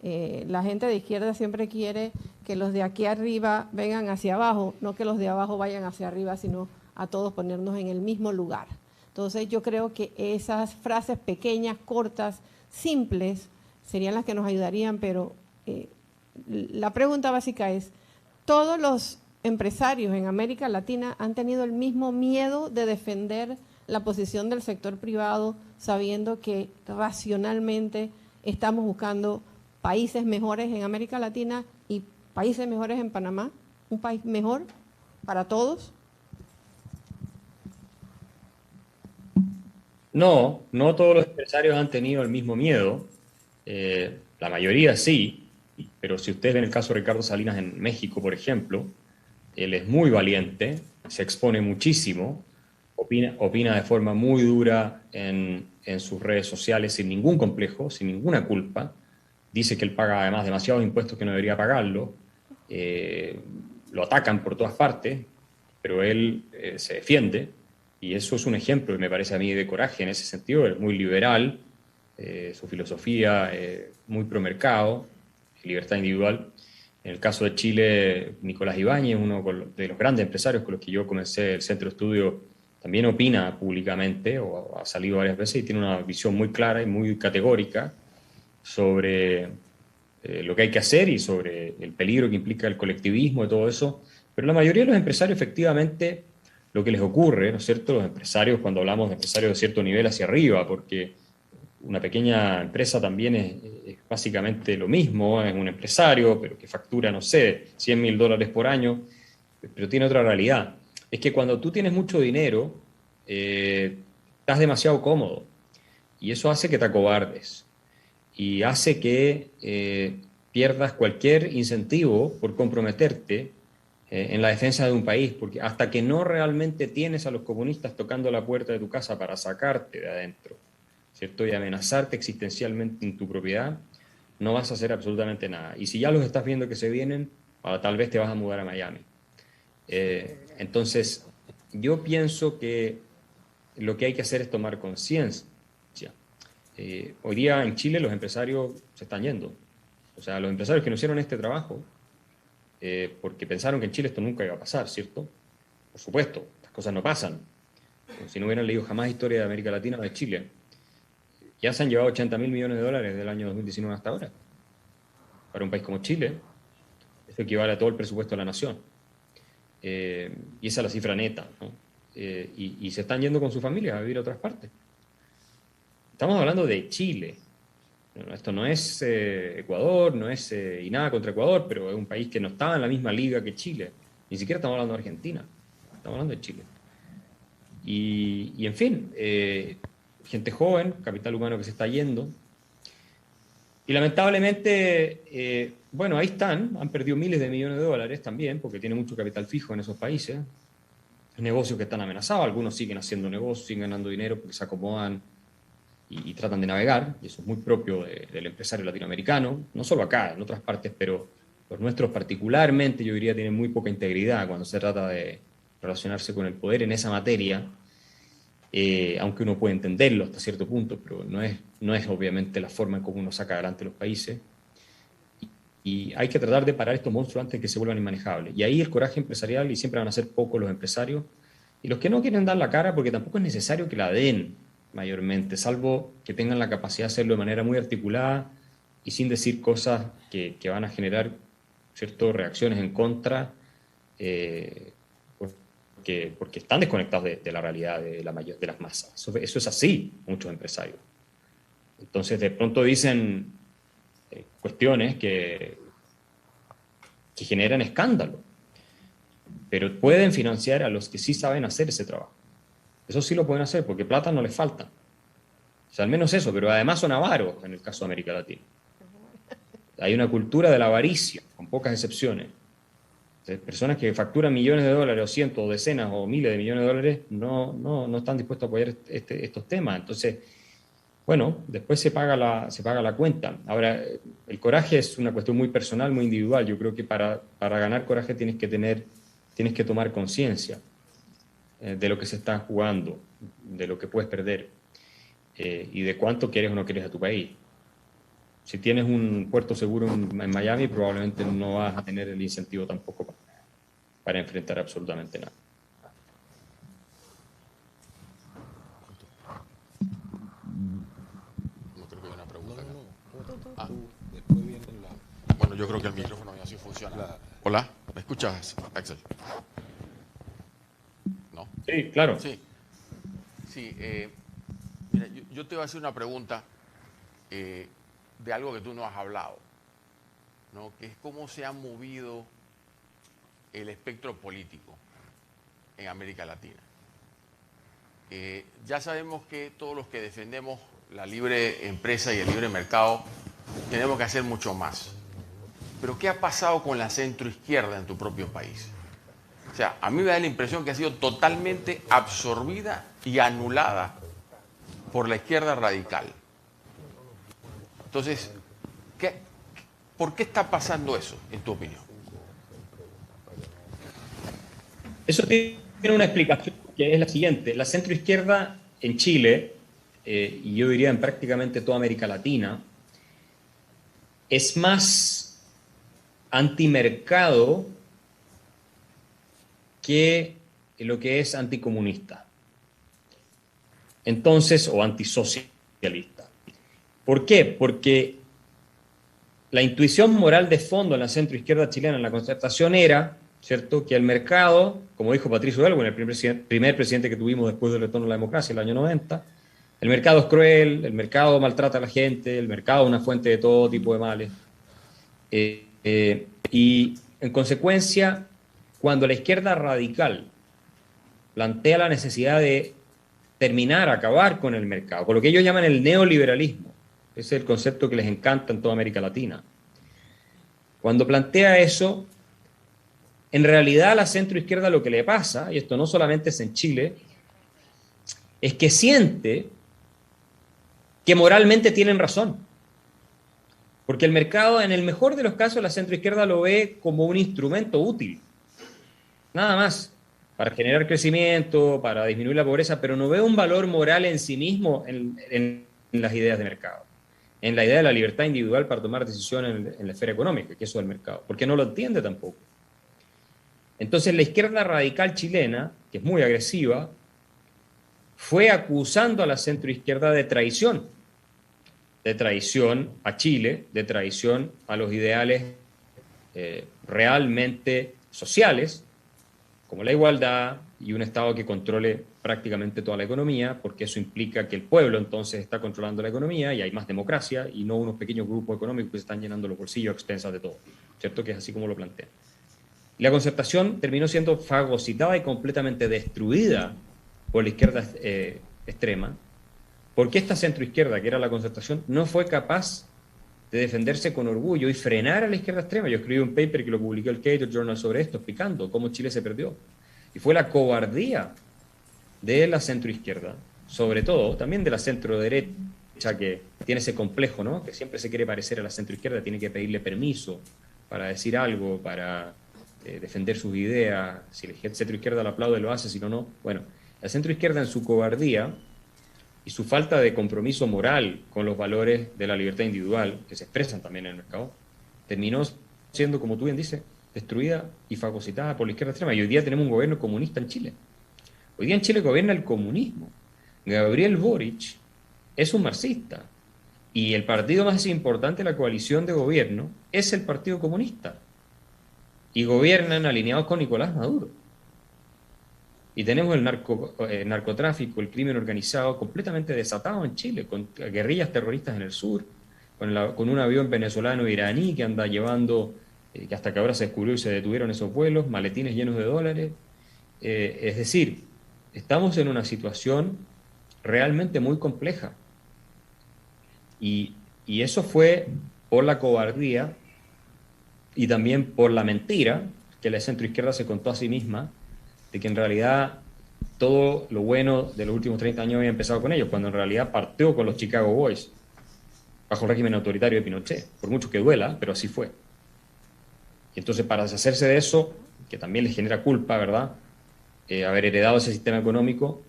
S4: la gente de izquierda siempre quiere que los de aquí arriba vengan hacia abajo, no que los de abajo vayan hacia arriba, sino a todos ponernos en el mismo lugar. Entonces yo creo que esas frases pequeñas, cortas, simples, serían las que nos ayudarían, pero la pregunta básica es, ¿todos los empresarios en América Latina han tenido el mismo miedo de defender la posición del sector privado, sabiendo que racionalmente estamos buscando países mejores en América Latina y países mejores en Panamá? ¿Un país mejor para todos?
S1: No, no todos los empresarios han tenido el mismo miedo. La mayoría sí, pero si ustedes ven el caso de Ricardo Salinas en México, por ejemplo, él es muy valiente, se expone muchísimo, opina de forma muy dura en sus redes sociales sin ningún complejo, sin ninguna culpa. Dice que él paga además demasiados impuestos que no debería pagarlo. Lo atacan por todas partes, pero él se defiende. Y eso es un ejemplo, me parece a mí, de coraje en ese sentido. Es muy liberal, su filosofía muy promercado, libertad individual. En el caso de Chile, Nicolás Ibáñez, uno de los grandes empresarios con los que yo comencé el centro de estudio, también opina públicamente, o ha salido varias veces, y tiene una visión muy clara y muy categórica sobre lo que hay que hacer y sobre el peligro que implica el colectivismo y todo eso. Pero la mayoría de los empresarios, efectivamente, lo que les ocurre, ¿no es cierto? Los empresarios, cuando hablamos de empresarios de cierto nivel hacia arriba, porque una pequeña empresa también es básicamente lo mismo, es un empresario, pero que factura, no sé, $100.000 por año, pero tiene otra realidad. Es que cuando tú tienes mucho dinero, estás demasiado cómodo, y eso hace que te acobardes, y hace que pierdas cualquier incentivo por comprometerte en la defensa de un país, porque hasta que no realmente tienes a los comunistas tocando la puerta de tu casa para sacarte de adentro, ¿cierto? Y amenazarte existencialmente en tu propiedad, no vas a hacer absolutamente nada. Y si ya los estás viendo que se vienen, tal vez te vas a mudar a Miami. Entonces, yo pienso que lo que hay que hacer es tomar conciencia. Hoy día en Chile los empresarios se están yendo. O sea, los empresarios que no hicieron este trabajo, porque pensaron que en Chile esto nunca iba a pasar, ¿cierto? Por supuesto, las cosas no pasan. Si no hubieran leído jamás historia de América Latina o de Chile, ya se han llevado $80.000 millones del año 2019 hasta ahora. Para un país como Chile, eso equivale a todo el presupuesto de la nación. Y esa es la cifra neta, ¿no? Y se están yendo con sus familias a vivir a otras partes. Estamos hablando de Chile. Esto no es Ecuador, no es y nada contra Ecuador, pero es un país que no estaba en la misma liga que Chile. Ni siquiera estamos hablando de Argentina, estamos hablando de Chile. Y en fin, gente joven, capital humano que se está yendo. Y lamentablemente, bueno, ahí están, han perdido miles de millones de dólares también, porque tiene mucho capital fijo en esos países. Negocios que están amenazados, algunos siguen haciendo negocios, siguen ganando dinero porque se acomodan y tratan de navegar, y eso es muy propio del empresario latinoamericano, no solo acá, en otras partes, pero los nuestros particularmente, yo diría, tienen muy poca integridad cuando se trata de relacionarse con el poder en esa materia, aunque uno puede entenderlo hasta cierto punto, pero no es obviamente la forma en cómo uno saca adelante los países. Y hay que tratar de parar estos monstruos antes de que se vuelvan inmanejables. Y ahí el coraje empresarial, y siempre van a ser pocos los empresarios, y los que no quieren dar la cara, porque tampoco es necesario que la den mayormente, salvo que tengan la capacidad de hacerlo de manera muy articulada y sin decir cosas que van a generar ciertas reacciones en contra, porque están desconectados de la realidad de las masas. Eso es así, muchos empresarios. Entonces, de pronto dicen cuestiones que generan escándalo, pero pueden financiar a los que sí saben hacer ese trabajo. Eso sí lo pueden hacer, porque plata no les falta. O sea, al menos eso, pero además son avaros en el caso de América Latina. Hay una cultura de la avaricia, con pocas excepciones. Personas que facturan millones de dólares, o cientos, o decenas, o miles de millones de dólares, no están dispuestos a apoyar estos temas. Entonces, bueno, después se paga la cuenta. Ahora, el coraje es una cuestión muy personal, muy individual. Yo creo que para ganar coraje tienes que tomar conciencia de lo que se está jugando, de lo que puedes perder, y de cuánto quieres o no quieres a tu país. Si tienes un puerto seguro en Miami, probablemente no vas a tener el incentivo tampoco para enfrentar absolutamente nada.
S6: No creo que haya una pregunta acá. Después viene la... Bueno, yo creo que el micrófono ya sí funciona. Hola, ¿me escuchas, Axel? ¿No?
S1: Sí, claro.
S6: Sí. Mira, yo te voy a hacer una pregunta de algo que tú no has hablado, ¿no? Que es cómo se ha movido el espectro político en América Latina. Ya sabemos que todos los que defendemos la libre empresa y el libre mercado tenemos que hacer mucho más. Pero ¿qué ha pasado con la centroizquierda en tu propio país? O sea, a mí me da la impresión que ha sido totalmente absorbida y anulada por la izquierda radical. Entonces, ¿por qué está pasando eso, en tu opinión?
S1: Eso tiene una explicación que es la siguiente. La centroizquierda en Chile, y yo diría en prácticamente toda América Latina, es más antimercado que lo que es anticomunista. Entonces, o antisocialista. ¿Por qué? Porque la intuición moral de fondo en la centroizquierda chilena, en la Concertación, era, ¿cierto?, que el mercado, como dijo Patricio Elwin, el primer presidente que tuvimos después del retorno a la democracia, el año 90, el mercado es cruel, el mercado maltrata a la gente, el mercado es una fuente de todo tipo de males. Y en consecuencia, cuando la izquierda radical plantea la necesidad de acabar con el mercado, con lo que ellos llaman el neoliberalismo, ese es el concepto que les encanta en toda América Latina. Cuando plantea eso, en realidad a la centroizquierda lo que le pasa, y esto no solamente es en Chile, es que siente que moralmente tienen razón. Porque el mercado, en el mejor de los casos, la centroizquierda lo ve como un instrumento útil. Nada más, para generar crecimiento, para disminuir la pobreza, pero no ve un valor moral en sí mismo en las ideas de mercado, en la idea de la libertad individual para tomar decisiones en la esfera económica, que eso es el mercado, porque no lo entiende tampoco. Entonces la izquierda radical chilena, que es muy agresiva, fue acusando a la centroizquierda de traición a Chile, de traición a los ideales realmente sociales, como la igualdad y un Estado que controle prácticamente toda la economía, porque eso implica que el pueblo entonces está controlando la economía y hay más democracia y no unos pequeños grupos económicos que se están llenando los bolsillos a expensas de todo, ¿cierto? Que es así como lo plantean. La Concertación terminó siendo fagocitada y completamente destruida por la izquierda extrema, porque esta centroizquierda, que era la Concertación, no fue capaz de defenderse con orgullo y frenar a la izquierda extrema. Yo escribí un paper que lo publicó el Cato Journal sobre esto, explicando cómo Chile se perdió. Y fue la cobardía de la centroizquierda, sobre todo, también de la centroderecha, derecha que tiene ese complejo, ¿no? Que siempre se quiere parecer a la centroizquierda, tiene que pedirle permiso para decir algo, para defender sus ideas. Si la centroizquierda lo aplaude, lo hace, si no, no. Bueno, la centroizquierda en su cobardía y su falta de compromiso moral con los valores de la libertad individual, que se expresan también en el mercado, terminó siendo, como tú bien dices, destruida y fagocitada por la izquierda extrema. Y hoy día tenemos un gobierno comunista en Chile. Hoy día en Chile gobierna el comunismo. Gabriel Boric es un marxista. Y el partido más importante de la coalición de gobierno es el Partido Comunista. Y gobiernan alineados con Nicolás Maduro. Y tenemos el narcotráfico, el crimen organizado completamente desatado en Chile, con guerrillas terroristas en el sur, con un avión venezolano-iraní que anda llevando, que hasta que ahora se descubrió y se detuvieron esos vuelos, maletines llenos de dólares. Es decir, estamos en una situación realmente muy compleja. Y eso fue por la cobardía y también por la mentira que la centroizquierda se contó a sí misma, de que en realidad todo lo bueno de los últimos 30 años había empezado con ellos, cuando en realidad partió con los Chicago Boys, bajo el régimen autoritario de Pinochet, por mucho que duela, pero así fue. Y entonces, para deshacerse de eso, que también les genera culpa, ¿verdad?, haber heredado ese sistema económico,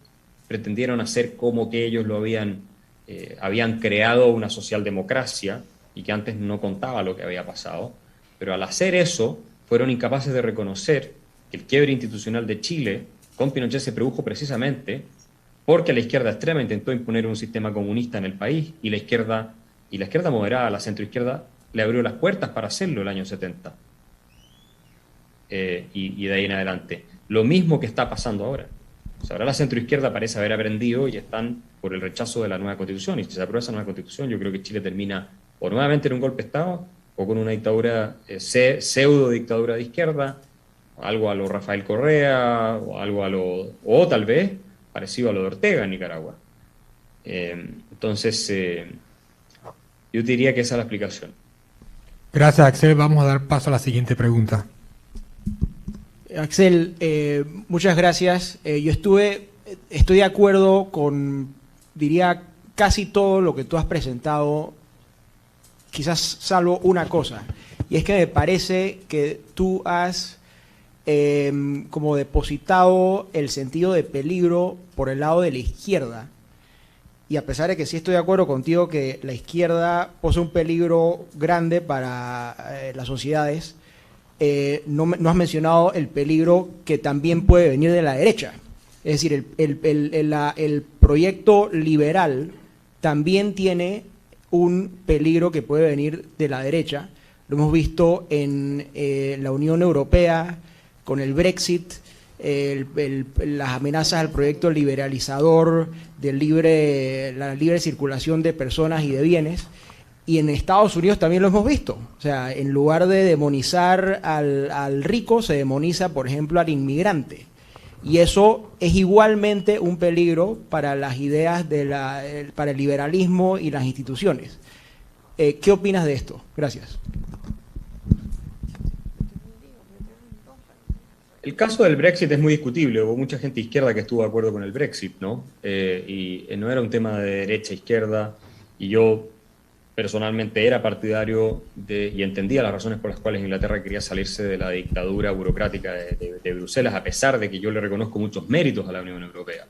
S1: pretendieron hacer como que ellos lo habían creado una socialdemocracia y que antes no contaba lo que había pasado, pero al hacer eso fueron incapaces de reconocer que el quiebre institucional de Chile con Pinochet se produjo precisamente porque la izquierda extrema intentó imponer un sistema comunista en el país y la izquierda moderada, la centroizquierda, le abrió las puertas para hacerlo el año 70. Y de ahí en adelante. Lo mismo que está pasando ahora. O sea, ahora la centroizquierda parece haber aprendido y están por el rechazo de la nueva Constitución. Y si se aprueba esa nueva Constitución, yo creo que Chile termina o nuevamente en un golpe de Estado o con una dictadura, pseudo-dictadura de izquierda, algo a lo Rafael Correa, o algo o tal vez parecido a lo de Ortega en Nicaragua. Entonces, yo diría que esa es la explicación.
S7: Gracias, Axel. Vamos a dar paso a la siguiente pregunta.
S8: Axel, muchas gracias. Yo estoy de acuerdo con, diría, casi todo lo que tú has presentado, quizás salvo una cosa, y es que me parece que tú has como depositado el sentido de peligro por el lado de la izquierda. Y a pesar de que sí estoy de acuerdo contigo que la izquierda posee un peligro grande para las sociedades, no has mencionado el peligro que también puede venir de la derecha. Es decir, el proyecto liberal también tiene un peligro que puede venir de la derecha. Lo hemos visto en la Unión Europea, con el Brexit, las amenazas al proyecto liberalizador, la libre circulación de personas y de bienes. Y en Estados Unidos también lo hemos visto. O sea, en lugar de demonizar al rico, se demoniza, por ejemplo, al inmigrante. Y eso es igualmente un peligro para las ideas para el liberalismo y las instituciones. ¿Qué opinas de esto? Gracias.
S1: El caso del Brexit es muy discutible. Hubo mucha gente izquierda que estuvo de acuerdo con el Brexit, ¿no? Y no era un tema de derecha-izquierda. Y yo personalmente era partidario y entendía las razones por las cuales Inglaterra quería salirse de la dictadura burocrática de Bruselas, a pesar de que yo le reconozco muchos méritos a la Unión Europea.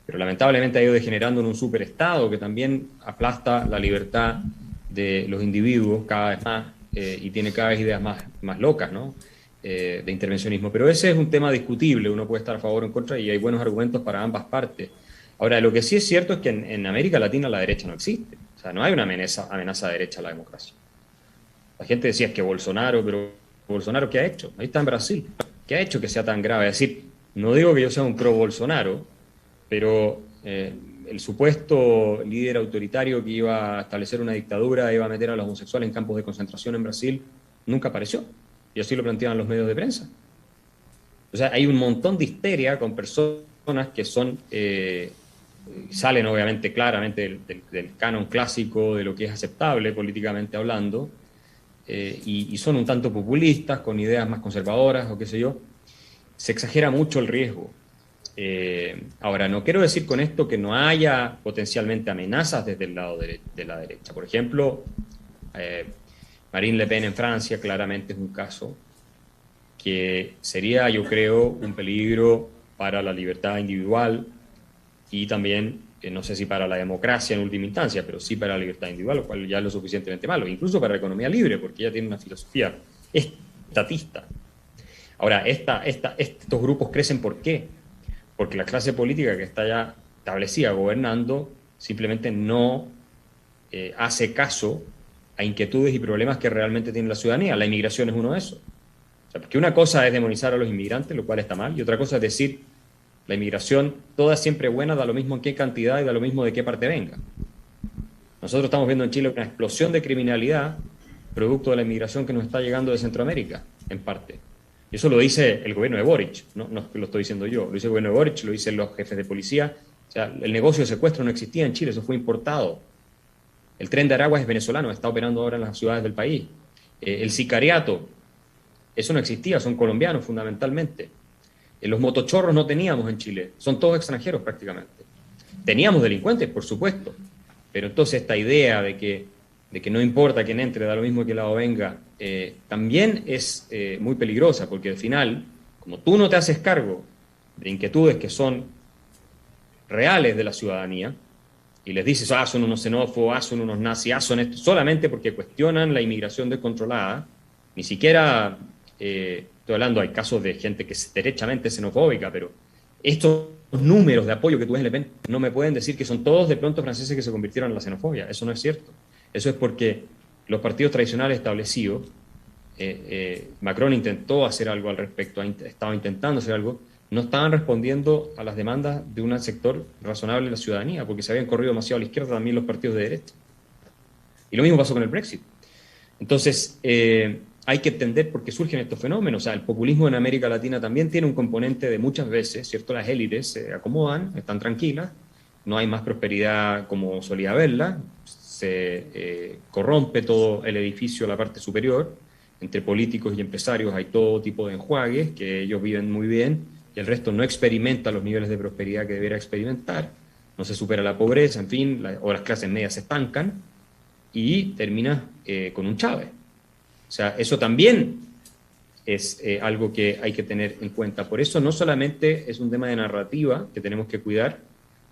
S1: Pero lamentablemente ha ido degenerando en un superestado que también aplasta la libertad de los individuos cada vez más y tiene cada vez ideas más locas, ¿no? De intervencionismo. Pero ese es un tema discutible, uno puede estar a favor o en contra y hay buenos argumentos para ambas partes. Ahora, lo que sí es cierto es que en América Latina la derecha no existe. O sea, no hay una amenaza derecha a la democracia. La gente decía es que Bolsonaro, pero ¿Bolsonaro qué ha hecho? Ahí está en Brasil. ¿Qué ha hecho que sea tan grave? Es decir, no digo que yo sea un pro-Bolsonaro, pero el supuesto líder autoritario que iba a establecer una dictadura, iba a meter a los homosexuales en campos de concentración en Brasil, nunca apareció. Y así lo planteaban los medios de prensa. O sea, hay un montón de histeria con personas que son... salen obviamente claramente del canon clásico de lo que es aceptable políticamente hablando, y son un tanto populistas, con ideas más conservadoras o qué sé yo. Se exagera mucho el riesgo. ahora, no quiero decir con esto que no haya potencialmente amenazas desde el lado de la derecha. Por ejemplo, Marine Le Pen en Francia claramente es un caso que sería, yo creo, un peligro para la libertad individual y también, no sé si para la democracia en última instancia, pero sí para la libertad individual, lo cual ya es lo suficientemente malo, incluso para la economía libre, porque ella tiene una filosofía estatista. Ahora, estos grupos crecen ¿por qué? Porque la clase política que está ya establecida gobernando simplemente no hace caso a inquietudes y problemas que realmente tiene la ciudadanía. La inmigración es uno de esos. O sea, porque una cosa es demonizar a los inmigrantes, lo cual está mal, y otra cosa es decir, la inmigración toda es siempre buena, da lo mismo en qué cantidad y da lo mismo de qué parte venga. Nosotros estamos viendo en Chile una explosión de criminalidad producto de la inmigración que nos está llegando de Centroamérica, en parte. Y eso lo dice el gobierno de Boric, no lo estoy diciendo yo, lo dice el gobierno de Boric, lo dicen los jefes de policía. O sea, el negocio de secuestro no existía en Chile, eso fue importado. El tren de Aragua es venezolano, está operando ahora en las ciudades del país. El sicariato, eso no existía, son colombianos fundamentalmente. Los motochorros no teníamos en Chile, son todos extranjeros prácticamente. Teníamos delincuentes, por supuesto, pero entonces esta idea de que no importa quién entre, da lo mismo que lado venga, también es muy peligrosa, porque al final, como tú no te haces cargo de inquietudes que son reales de la ciudadanía, y les dices, son unos xenófobos, son unos nazis, son esto, solamente porque cuestionan la inmigración descontrolada, ni siquiera, estoy hablando, hay casos de gente que es derechamente xenofóbica, pero estos números de apoyo que tú ves en Le Pen no me pueden decir que son todos de pronto franceses que se convirtieron en la xenofobia, eso no es cierto. Eso es porque los partidos tradicionales establecidos, Macron intentó hacer algo al respecto, estaba intentando hacer algo, no estaban respondiendo a las demandas de un sector razonable de la ciudadanía, porque se habían corrido demasiado a la izquierda también los partidos de derecha. Y lo mismo pasó con el Brexit. Entonces, hay que entender por qué surgen estos fenómenos. O sea, el populismo en América Latina también tiene un componente de muchas veces, ¿cierto? Las élites se acomodan, están tranquilas, no hay más prosperidad como solía haberla, se corrompe todo el edificio, la parte superior, entre políticos y empresarios hay todo tipo de enjuagues, que ellos viven muy bien, y el resto no experimenta los niveles de prosperidad que debería experimentar, no se supera la pobreza, en fin, o las clases medias se estancan, y termina con un Chávez. O sea, eso también es algo que hay que tener en cuenta. Por eso no solamente es un tema de narrativa que tenemos que cuidar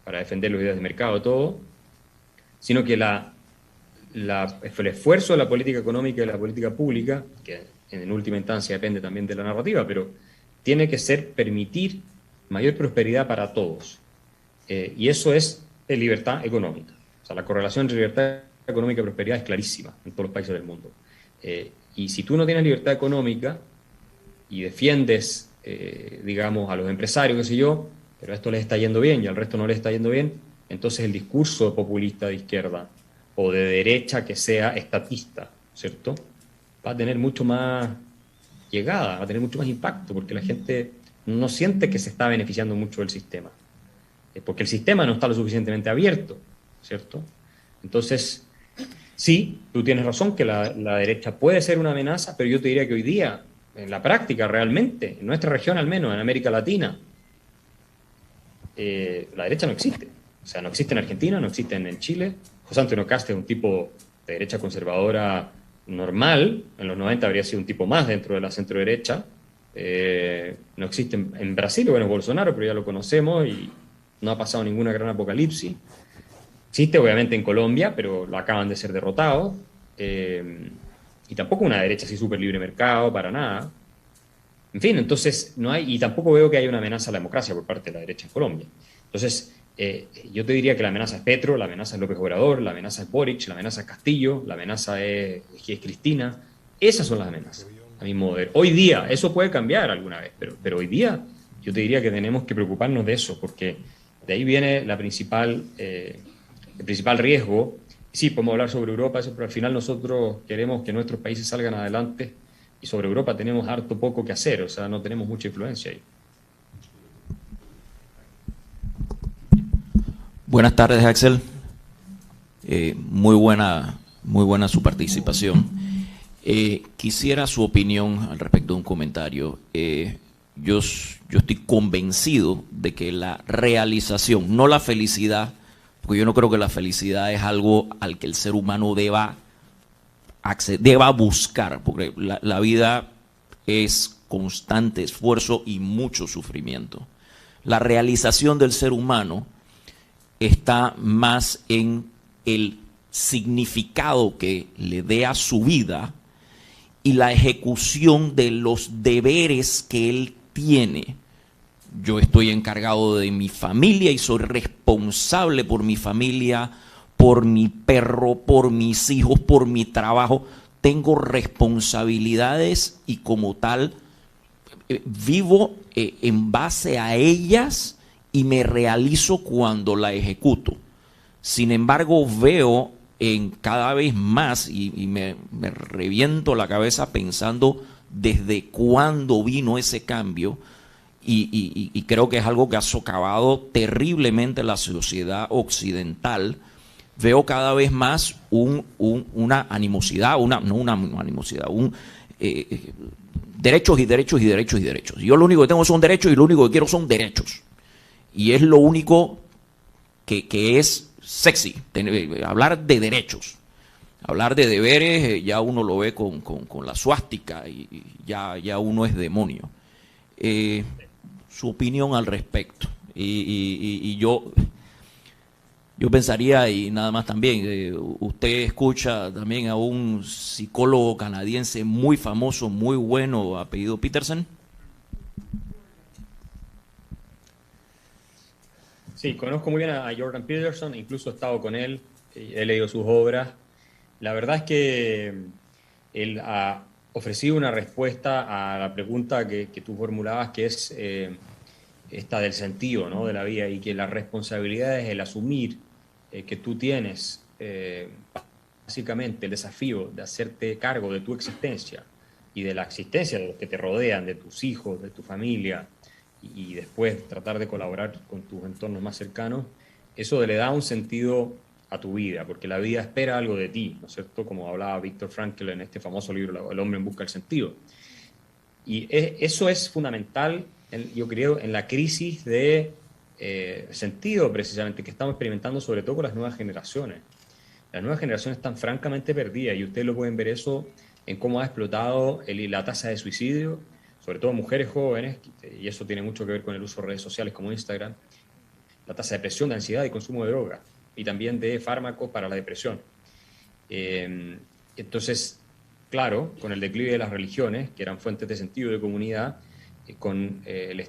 S1: para defender las ideas de mercado y todo, sino que el esfuerzo de la política económica y de la política pública, que en última instancia depende también de la narrativa, pero tiene que ser permitir mayor prosperidad para todos. Y eso es libertad económica. O sea, la correlación entre libertad económica y prosperidad es clarísima en todos los países del mundo. Y si tú no tienes libertad económica y defiendes, digamos, a los empresarios, qué sé yo, pero a esto les está yendo bien y al resto no les está yendo bien, entonces el discurso populista de izquierda o de derecha que sea estatista, ¿cierto?, va a tener mucho más llegada, va a tener mucho más impacto, porque la gente no siente que se está beneficiando mucho del sistema, porque el sistema no está lo suficientemente abierto, ¿cierto? Entonces, sí, tú tienes razón que la derecha puede ser una amenaza, pero yo te diría que hoy día, en la práctica realmente, en nuestra región al menos, en América Latina, la derecha no existe. O sea, no existe en Argentina, no existe en Chile. José Antonio Kast es un tipo de derecha conservadora normal, en los 90 habría sido un tipo más dentro de la centro-derecha. No existe en Brasil, bueno, Bolsonaro, pero ya lo conocemos y no ha pasado ninguna gran apocalipsis. Existe obviamente en Colombia, pero lo acaban de ser derrotados. Y tampoco una derecha así súper libre mercado, para nada. En fin, entonces no hay, y tampoco veo que haya una amenaza a la democracia por parte de la derecha en Colombia. Entonces, yo te diría que la amenaza es Petro, la amenaza es López Obrador, la amenaza es Boric, la amenaza es Castillo, la amenaza es Cristina. Esas son las amenazas, a mi modo de ver. Hoy día, eso puede cambiar alguna vez, pero hoy día yo te diría que tenemos que preocuparnos de eso, porque de ahí viene el principal riesgo. Sí, podemos hablar sobre Europa, eso, pero al final nosotros queremos que nuestros países salgan adelante y sobre Europa tenemos harto poco que hacer, o sea, no tenemos mucha influencia ahí.
S9: Buenas tardes, Axel. Muy buena su participación. Quisiera su opinión al respecto de un comentario. yo estoy convencido de que la realización, no la felicidad, porque yo no creo que la felicidad es algo al que el ser humano deba buscar, porque la vida es constante esfuerzo y mucho sufrimiento. La realización del ser humano está más en el significado que le dé a su vida y la ejecución de los deberes que él tiene. Yo estoy encargado de mi familia y soy responsable por mi familia, por mi perro, por mis hijos, por mi trabajo. Tengo responsabilidades y como tal vivo en base a ellas y me realizo cuando la ejecuto. Sin embargo, veo en cada vez más y me reviento la cabeza pensando desde cuándo vino ese cambio y creo que es algo que ha socavado terriblemente la sociedad occidental. Veo cada vez más una animosidad, derechos y derechos y derechos y derechos. Yo lo único que tengo son derechos y lo único que quiero son derechos. Y es lo único que es sexy, hablar de derechos. Hablar de deberes, ya uno lo ve con la suástica y ya uno es demonio. Su opinión al respecto. Y yo pensaría, y nada más también, usted escucha también a un psicólogo canadiense muy famoso, muy bueno, apellido Peterson.
S1: Sí, conozco muy bien a Jordan Peterson, incluso he estado con él, he leído sus obras. La verdad es que él ha ofrecido una respuesta a la pregunta que tú formulabas, que es esta del sentido, ¿no?, de la vida, y que la responsabilidad es el asumir que tú tienes básicamente el desafío de hacerte cargo de tu existencia y de la existencia de los que te rodean, de tus hijos, de tu familia, y después tratar de colaborar con tus entornos más cercanos. Eso le da un sentido a tu vida, porque la vida espera algo de ti, ¿no es cierto? Como hablaba Viktor Frankl en este famoso libro, El hombre en busca del sentido. Y eso es fundamental, yo creo, en la crisis de sentido, precisamente, que estamos experimentando, sobre todo con las nuevas generaciones. Las nuevas generaciones están francamente perdidas, y ustedes lo pueden ver eso en cómo ha explotado la tasa de suicidio, sobre todo mujeres jóvenes, y eso tiene mucho que ver con el uso de redes sociales como Instagram, la tasa de depresión, de ansiedad y consumo de drogas, y también de fármacos para la depresión. Entonces, claro, con el declive de las religiones, que eran fuentes de sentido y de comunidad, con el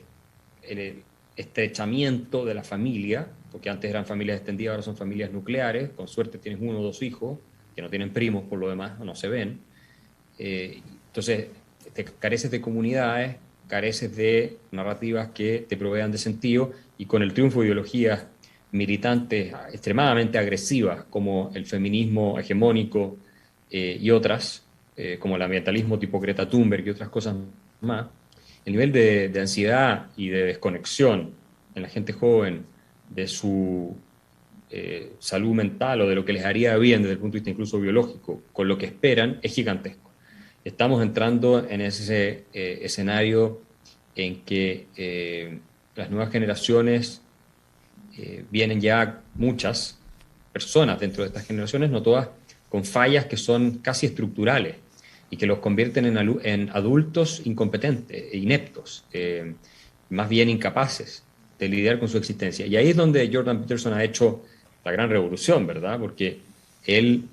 S1: estrechamiento de la familia, porque antes eran familias extendidas, ahora son familias nucleares, con suerte tienes 1 o 2 hijos, que no tienen primos por lo demás, no se ven. Entonces, careces de comunidades, careces de narrativas que te provean de sentido, y con el triunfo de ideologías militantes extremadamente agresivas como el feminismo hegemónico y otras, como el ambientalismo tipo Greta Thunberg y otras cosas más, el nivel de ansiedad y de desconexión en la gente joven de su salud mental o de lo que les haría bien desde el punto de vista incluso biológico con lo que esperan es gigantesco. Estamos entrando en ese escenario en que las nuevas generaciones vienen ya muchas personas dentro de estas generaciones, no todas, con fallas que son casi estructurales y que los convierten en adultos incompetentes e ineptos, más bien incapaces de lidiar con su existencia. Y ahí es donde Jordan Peterson ha hecho la gran revolución, ¿verdad? Porque él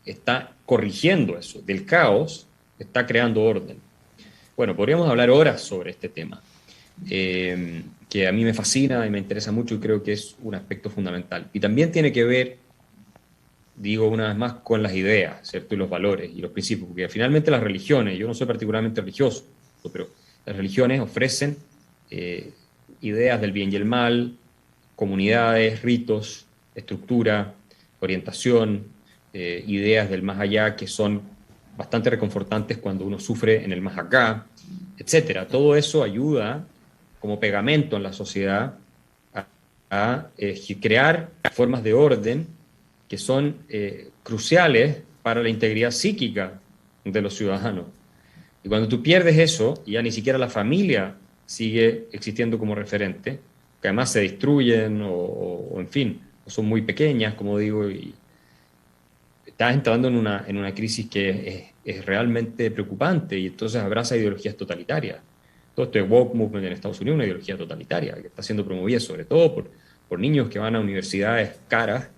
S1: está corrigiendo eso, del caos está creando orden. Bueno, podríamos hablar horas sobre este tema, que a mí me fascina y me interesa mucho y creo que es un aspecto fundamental. Y también tiene que ver, digo una vez más, con las ideas, ¿cierto? Y los valores y los principios, porque finalmente las religiones, yo no soy particularmente religioso, pero las religiones ofrecen ideas del bien y el mal, comunidades, ritos, estructura, orientación, ideas del más allá que son bastante reconfortantes cuando uno sufre en el más acá, etcétera. Todo eso ayuda como pegamento en la sociedad a crear formas de orden que son cruciales para la integridad psíquica de los ciudadanos. Y cuando tú pierdes eso, y ya ni siquiera la familia sigue existiendo como referente, que además se destruyen o en fin, son muy pequeñas, como digo, y estás entrando en una crisis que es realmente preocupante, y entonces abraza ideologías totalitarias. Todo este woke movement en Estados Unidos es una ideología totalitaria que está siendo promovida sobre todo por niños que van a universidades caras,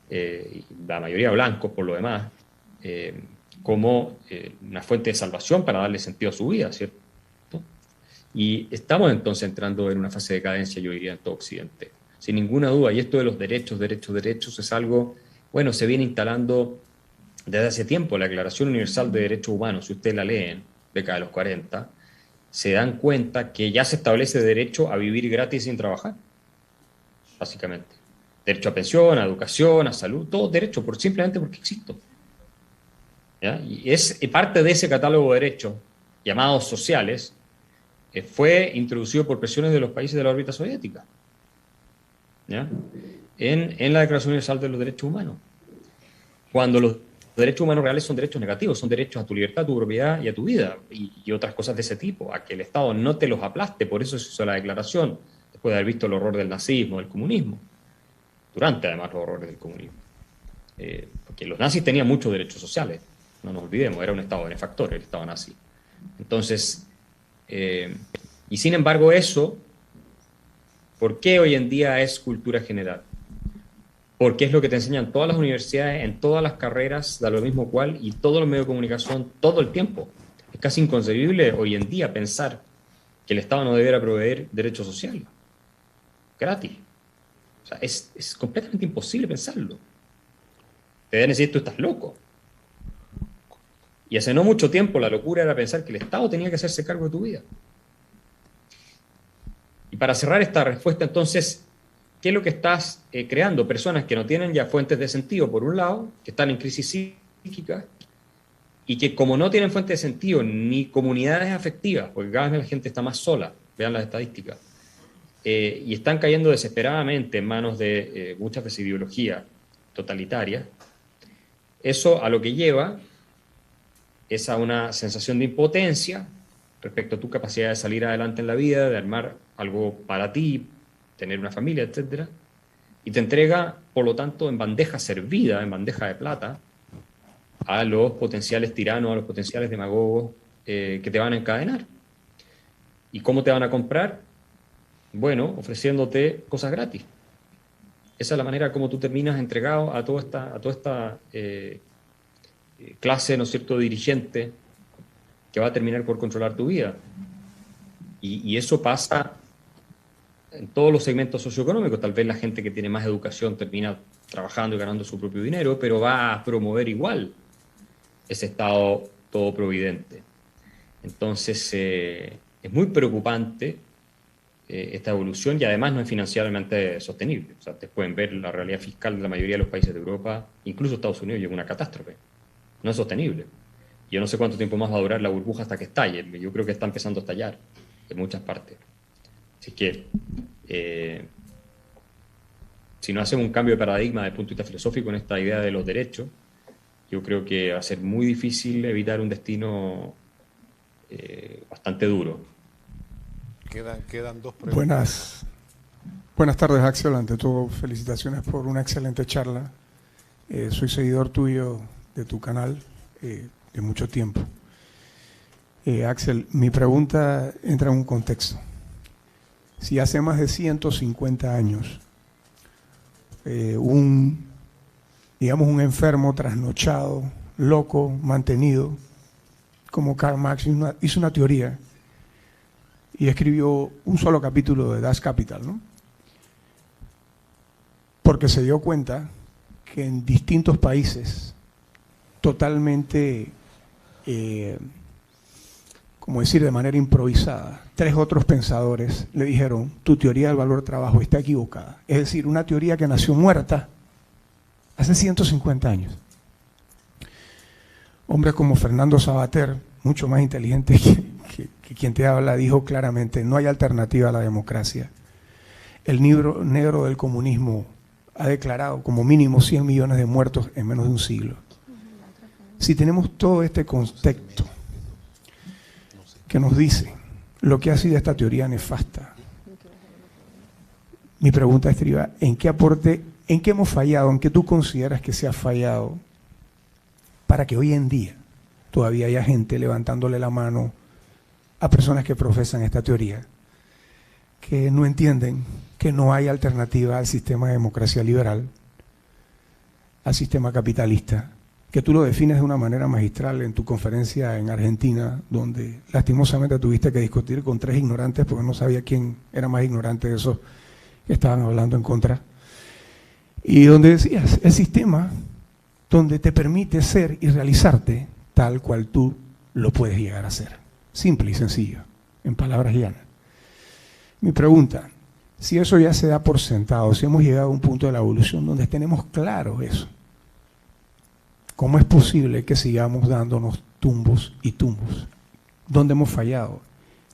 S1: la mayoría blancos por lo demás, como una fuente de salvación para darle sentido a su vida, ¿cierto? Y estamos entonces entrando en una fase de decadencia, yo diría, en todo Occidente, sin ninguna duda. Y esto de los derechos es algo, bueno, se viene instalando desde hace tiempo. La Declaración Universal de Derechos Humanos, si ustedes la leen, década de los 40, se dan cuenta que ya se establece derecho a vivir gratis sin trabajar, básicamente. Derecho a pensión, a educación, a salud, todo derecho, simplemente porque existo. ¿Ya? Y es parte de ese catálogo de derechos, llamados sociales, fue introducido por presiones de los países de la órbita soviética, ¿ya? En la Declaración Universal de los Derechos Humanos. Cuando los derechos humanos reales son derechos negativos, son derechos a tu libertad, a tu propiedad y a tu vida, y otras cosas de ese tipo, a que el Estado no te los aplaste. Por eso se hizo la declaración, después de haber visto el horror del nazismo, del comunismo, durante además los horrores del comunismo. Porque los nazis tenían muchos derechos sociales, no nos olvidemos, era un Estado benefactor el Estado nazi. Entonces, y sin embargo eso, ¿por qué hoy en día es cultura general? Porque es lo que te enseñan todas las universidades, en todas las carreras, da lo mismo cual, y todos los medios de comunicación, todo el tiempo. Es casi inconcebible hoy en día pensar que el Estado no debiera proveer derechos sociales, gratis. O sea, es completamente imposible pensarlo. Te deben decir, tú estás loco. Y hace no mucho tiempo la locura era pensar que el Estado tenía que hacerse cargo de tu vida. Y para cerrar esta respuesta, entonces, ¿qué es lo que estás creando? Personas que no tienen ya fuentes de sentido, por un lado, que están en crisis psíquica, y que como no tienen fuentes de sentido ni comunidades afectivas, porque cada vez la gente está más sola, vean las estadísticas, y están cayendo desesperadamente en manos de muchas veces ideologías totalitarias, eso a lo que lleva es a una sensación de impotencia respecto a tu capacidad de salir adelante en la vida, de armar algo para ti, tener una familia, etc. Y te entrega, por lo tanto, en bandeja servida, en bandeja de plata, a los potenciales tiranos, a los potenciales demagogos que te van a encadenar. ¿Y cómo te van a comprar? Bueno, ofreciéndote cosas gratis. Esa es la manera como tú terminas entregado a toda esta clase, ¿no es cierto?, dirigente que va a terminar por controlar tu vida. Y eso pasa en todos los segmentos socioeconómicos. Tal vez la gente que tiene más educación termina trabajando y ganando su propio dinero, pero va a promover igual ese Estado todo providente. Entonces, es muy preocupante esta evolución, y además no es financieramente sostenible. O sea, ustedes pueden ver la realidad fiscal de la mayoría de los países de Europa, incluso Estados Unidos, llega a una catástrofe. No es sostenible. Yo no sé cuánto tiempo más va a durar la burbuja hasta que estalle. Yo creo que está empezando a estallar en muchas partes. Así que, si no hacemos un cambio de paradigma desde el punto de vista filosófico en esta idea de los derechos, yo creo que va a ser muy difícil evitar un destino bastante duro.
S3: Quedan dos preguntas.
S10: Buenas tardes, Axel. Ante todo, felicitaciones por una excelente charla. Soy seguidor tuyo de tu canal de mucho tiempo. Axel, mi pregunta entra en un contexto. Si hace más de 150 años un enfermo trasnochado, loco, mantenido, como Karl Marx hizo una teoría y escribió un solo capítulo de Das Kapital, ¿no? Porque se dio cuenta que en distintos países totalmente, como decir, de manera improvisada, 3 otros pensadores le dijeron: tu teoría del valor trabajo está equivocada. Es decir, una teoría que nació muerta hace 150 años. Hombres como Fernando Savater, mucho más inteligente que quien te habla, dijo claramente: no hay alternativa a la democracia. El libro negro del comunismo ha declarado como mínimo 100 millones de muertos en menos de un siglo. Si tenemos todo este contexto que nos dice lo que ha sido esta teoría nefasta. Mi pregunta estriba, ¿en qué aporte, en qué hemos fallado, en qué tú consideras que se ha fallado para que hoy en día todavía haya gente levantándole la mano a personas que profesan esta teoría, que no entienden que no hay alternativa al sistema de democracia liberal, al sistema capitalista, que tú lo defines de una manera magistral en tu conferencia en Argentina, donde lastimosamente tuviste que discutir con 3 ignorantes porque no sabía quién era más ignorante de esos que estaban hablando en contra, y donde decías, el sistema donde te permite ser y realizarte tal cual tú lo puedes llegar a ser. Simple y sencillo, en palabras llanas. Mi pregunta, si eso ya se da por sentado, si hemos llegado a un punto de la evolución donde tenemos claro eso, ¿cómo es posible que sigamos dándonos tumbos y tumbos? ¿Dónde hemos fallado?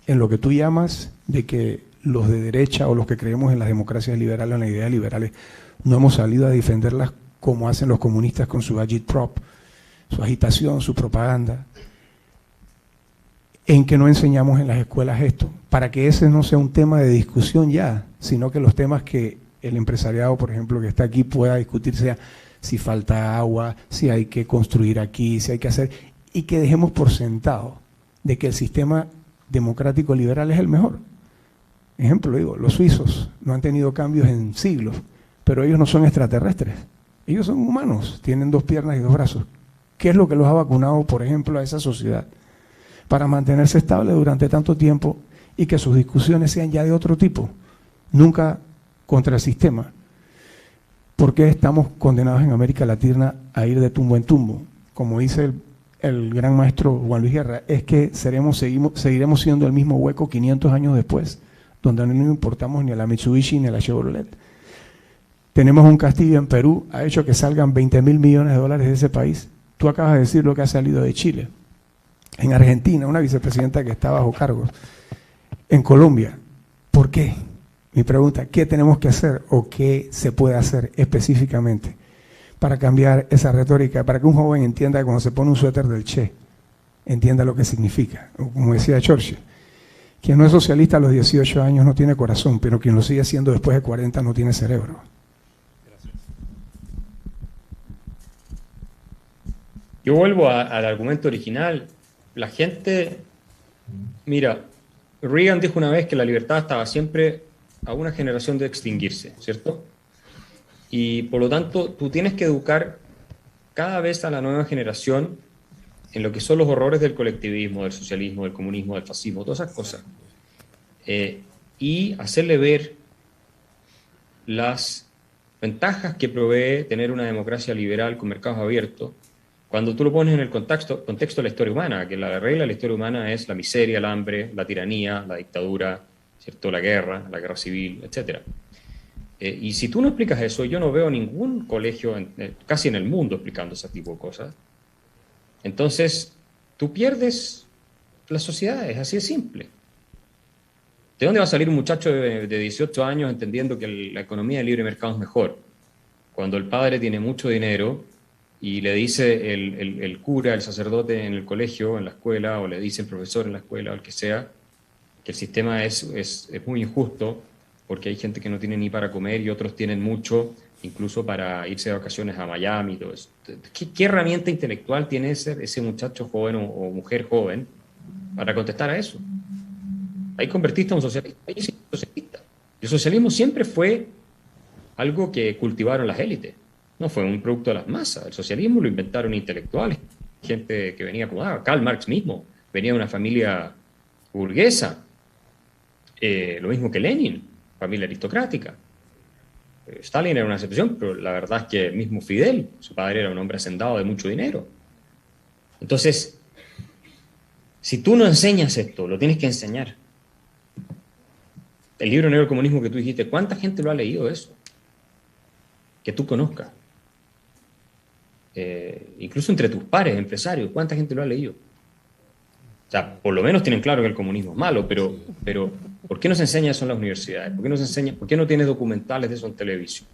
S10: En lo que tú llamas de que los de derecha o los que creemos en las democracias liberales, en las ideas liberales, no hemos salido a defenderlas como hacen los comunistas con su agitprop, su agitación, su propaganda, en que no enseñamos en las escuelas esto, para que ese no sea un tema de discusión ya, sino que los temas que el empresariado, por ejemplo, que está aquí pueda discutir sea si falta agua, si hay que construir aquí, si hay que hacer, y que dejemos por sentado de que el sistema democrático liberal es el mejor. Ejemplo, digo, los suizos no han tenido cambios en siglos, pero ellos no son extraterrestres, ellos son humanos, tienen 2 piernas y 2 brazos. ¿Qué es lo que los ha vacunado, por ejemplo, a esa sociedad? Para mantenerse estable durante tanto tiempo y que sus discusiones sean ya de otro tipo, nunca contra el sistema. ¿Por qué estamos condenados en América Latina a ir de tumbo en tumbo? Como dice el gran maestro Juan Luis Guerra, es que seguiremos siendo el mismo hueco 500 años después, donde no importamos ni a la Mitsubishi ni a la Chevrolet. Tenemos un castillo en Perú, ha hecho que salgan 20.000 millones de dólares de ese país. Tú acabas de decir lo que ha salido de Chile. En Argentina, una vicepresidenta que está bajo cargos. En Colombia, ¿por qué? Mi pregunta, ¿qué tenemos que hacer o qué se puede hacer específicamente para cambiar esa retórica, para que un joven entienda que cuando se pone un suéter del Che, entienda lo que significa? O como decía Churchill, quien no es socialista a los 18 años no tiene corazón, pero quien lo sigue siendo después de 40 no tiene cerebro.
S1: Yo vuelvo al argumento original. La gente, mira, Reagan dijo una vez que la libertad estaba siempre a una generación de extinguirse, ¿cierto? Y por lo tanto, tú tienes que educar cada vez a la nueva generación en lo que son los horrores del colectivismo, del socialismo, del comunismo, del fascismo, todas esas cosas. Y hacerle ver las ventajas que provee tener una democracia liberal con mercados abiertos, cuando tú lo pones en el contexto de la historia humana, que la regla de la historia humana es la miseria, el hambre, la tiranía, la dictadura, ¿cierto? La guerra civil, etc. Y si tú no explicas eso, yo no veo ningún colegio, casi en el mundo, explicando ese tipo de cosas. Entonces, tú pierdes las sociedades, así de simple. ¿De dónde va a salir un muchacho de 18 años entendiendo que la economía de libre mercado es mejor? Cuando el padre tiene mucho dinero y le dice el cura, el sacerdote en el colegio, en la escuela, o le dice el profesor en la escuela, o el que sea, que el sistema es muy injusto, porque hay gente que no tiene ni para comer y otros tienen mucho, incluso para irse de vacaciones a Miami. Todo eso. ¿Qué herramienta intelectual tiene ese muchacho joven o mujer joven para contestar a eso? Ahí convertiste a un socialista. Ahí sí, socialista. El socialismo siempre fue algo que cultivaron las élites. No fue un producto de las masas. El socialismo lo inventaron intelectuales, gente que venía como Karl Marx mismo, venía de una familia burguesa, lo mismo que Lenin, familia aristocrática. Stalin era una excepción, pero la verdad es que mismo Fidel, su padre era un hombre hacendado de mucho dinero. Entonces, si tú no enseñas esto, lo tienes que enseñar. El libro negro del comunismo que tú dijiste, ¿cuánta gente lo ha leído eso? Que tú conozcas. Incluso entre tus pares, empresarios, ¿cuánta gente lo ha leído? O sea, por lo menos tienen claro que el comunismo es malo, pero ¿por qué no se enseña eso en las universidades? ¿Por qué no tienes documentales de eso en televisión?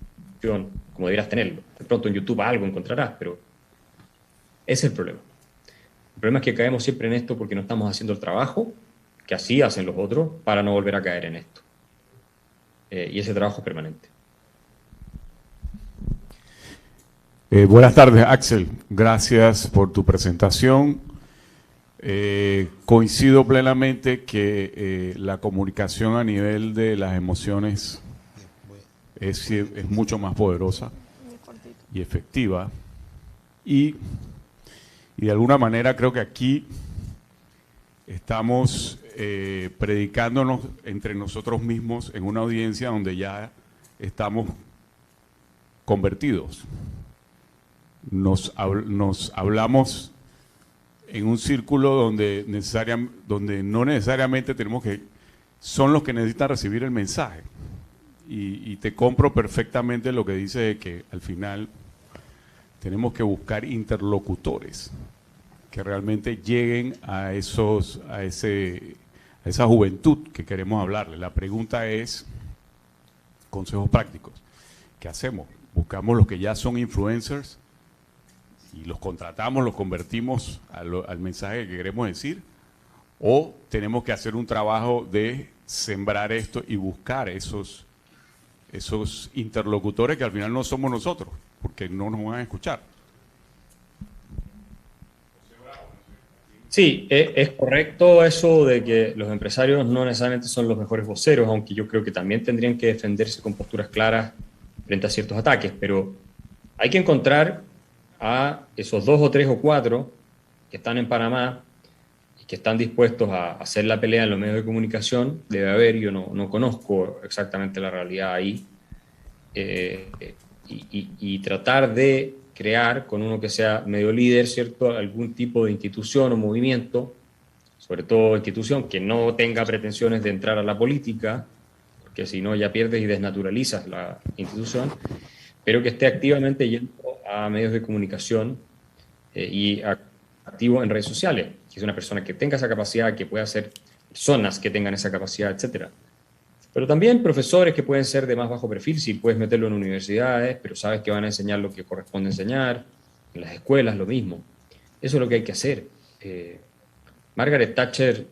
S1: Como deberías tenerlo. De pronto en YouTube algo encontrarás, pero ese es el problema. El problema es que caemos siempre en esto porque no estamos haciendo el trabajo que así hacen los otros para no volver a caer en esto. Y ese trabajo es permanente.
S11: Buenas tardes, Axel. Gracias por tu presentación. Coincido plenamente que la comunicación a nivel de las emociones es mucho más poderosa y efectiva. Y de alguna manera creo que aquí estamos predicándonos entre nosotros mismos en una audiencia donde ya estamos convertidos. Nos hablamos en un círculo donde no necesariamente tenemos que, son los que necesitan recibir el mensaje. Y te compro perfectamente lo que dice de que al final tenemos que buscar interlocutores que realmente lleguen a esa juventud que queremos hablarle. La pregunta es, consejos prácticos, ¿qué hacemos? ¿Buscamos los que ya son influencers y los contratamos, los convertimos al mensaje que queremos decir? ¿O tenemos que hacer un trabajo de sembrar esto y buscar esos interlocutores que al final no somos nosotros, porque no nos van a escuchar?
S1: Sí, es correcto eso de que los empresarios no necesariamente son los mejores voceros, aunque yo creo que también tendrían que defenderse con posturas claras frente a ciertos ataques, pero hay que encontrar a esos 2 o 3 o 4 que están en Panamá y que están dispuestos a hacer la pelea en los medios de comunicación. Debe haber, yo no conozco exactamente la realidad ahí, y tratar de crear con uno que sea medio líder, ¿cierto?, algún tipo de institución o movimiento, sobre todo institución que no tenga pretensiones de entrar a la política, porque si no ya pierdes y desnaturalizas la institución, pero que esté activamente yendo a medios de comunicación y activo en redes sociales, que es una persona que tenga esa capacidad, que pueda ser personas que tengan esa capacidad, etcétera. Pero también profesores que pueden ser de más bajo perfil, si puedes meterlo en universidades, pero sabes que van a enseñar lo que corresponde enseñar, en las escuelas lo mismo. Eso es lo que hay que hacer. Margaret Thatcher,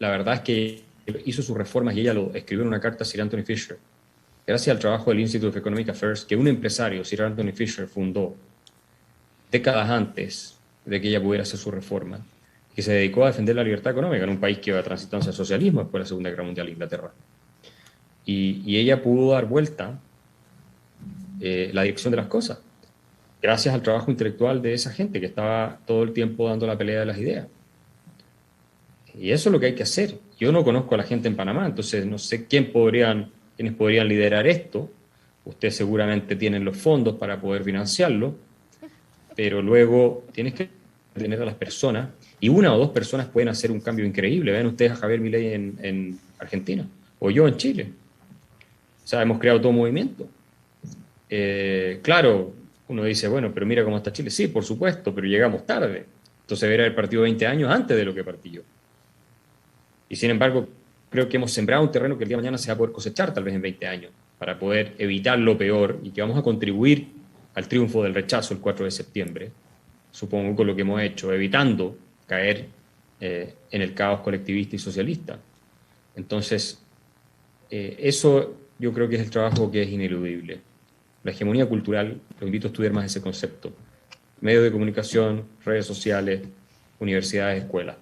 S1: la verdad es que hizo sus reformas y ella lo escribió en una carta a Sir Anthony Fisher. Gracias al trabajo del Institute of Economic Affairs, que un empresario, Sir Anthony Fisher, fundó décadas antes de que ella pudiera hacer su reforma, que se dedicó a defender la libertad económica en un país que iba transitando hacia el socialismo después de la Segunda Guerra Mundial de Inglaterra. Y ella pudo dar vuelta la dirección de las cosas, gracias al trabajo intelectual de esa gente que estaba todo el tiempo dando la pelea de las ideas. Y eso es lo que hay que hacer. Yo no conozco a la gente en Panamá, entonces no sé quiénes podrían liderar esto. Ustedes seguramente tienen los fondos para poder financiarlo, pero luego tienes que tener a las personas, y 1 o 2 personas pueden hacer un cambio increíble. Ven ustedes a Javier Milei en Argentina, o yo en Chile. O sea, hemos creado todo un movimiento. Claro, uno dice, bueno, pero mira cómo está Chile. Sí, por supuesto, pero llegamos tarde. Entonces debería haber partido 20 años antes de lo que partí yo. Y sin embargo, creo que hemos sembrado un terreno que el día de mañana se va a poder cosechar tal vez en 20 años, para poder evitar lo peor, y que vamos a contribuir al triunfo del rechazo el 4 de septiembre, supongo, con lo que hemos hecho, evitando caer en el caos colectivista y socialista. Entonces, eso yo creo que es el trabajo que es ineludible. La hegemonía cultural, lo invito a estudiar más ese concepto. Medios de comunicación, redes sociales, universidades, escuelas.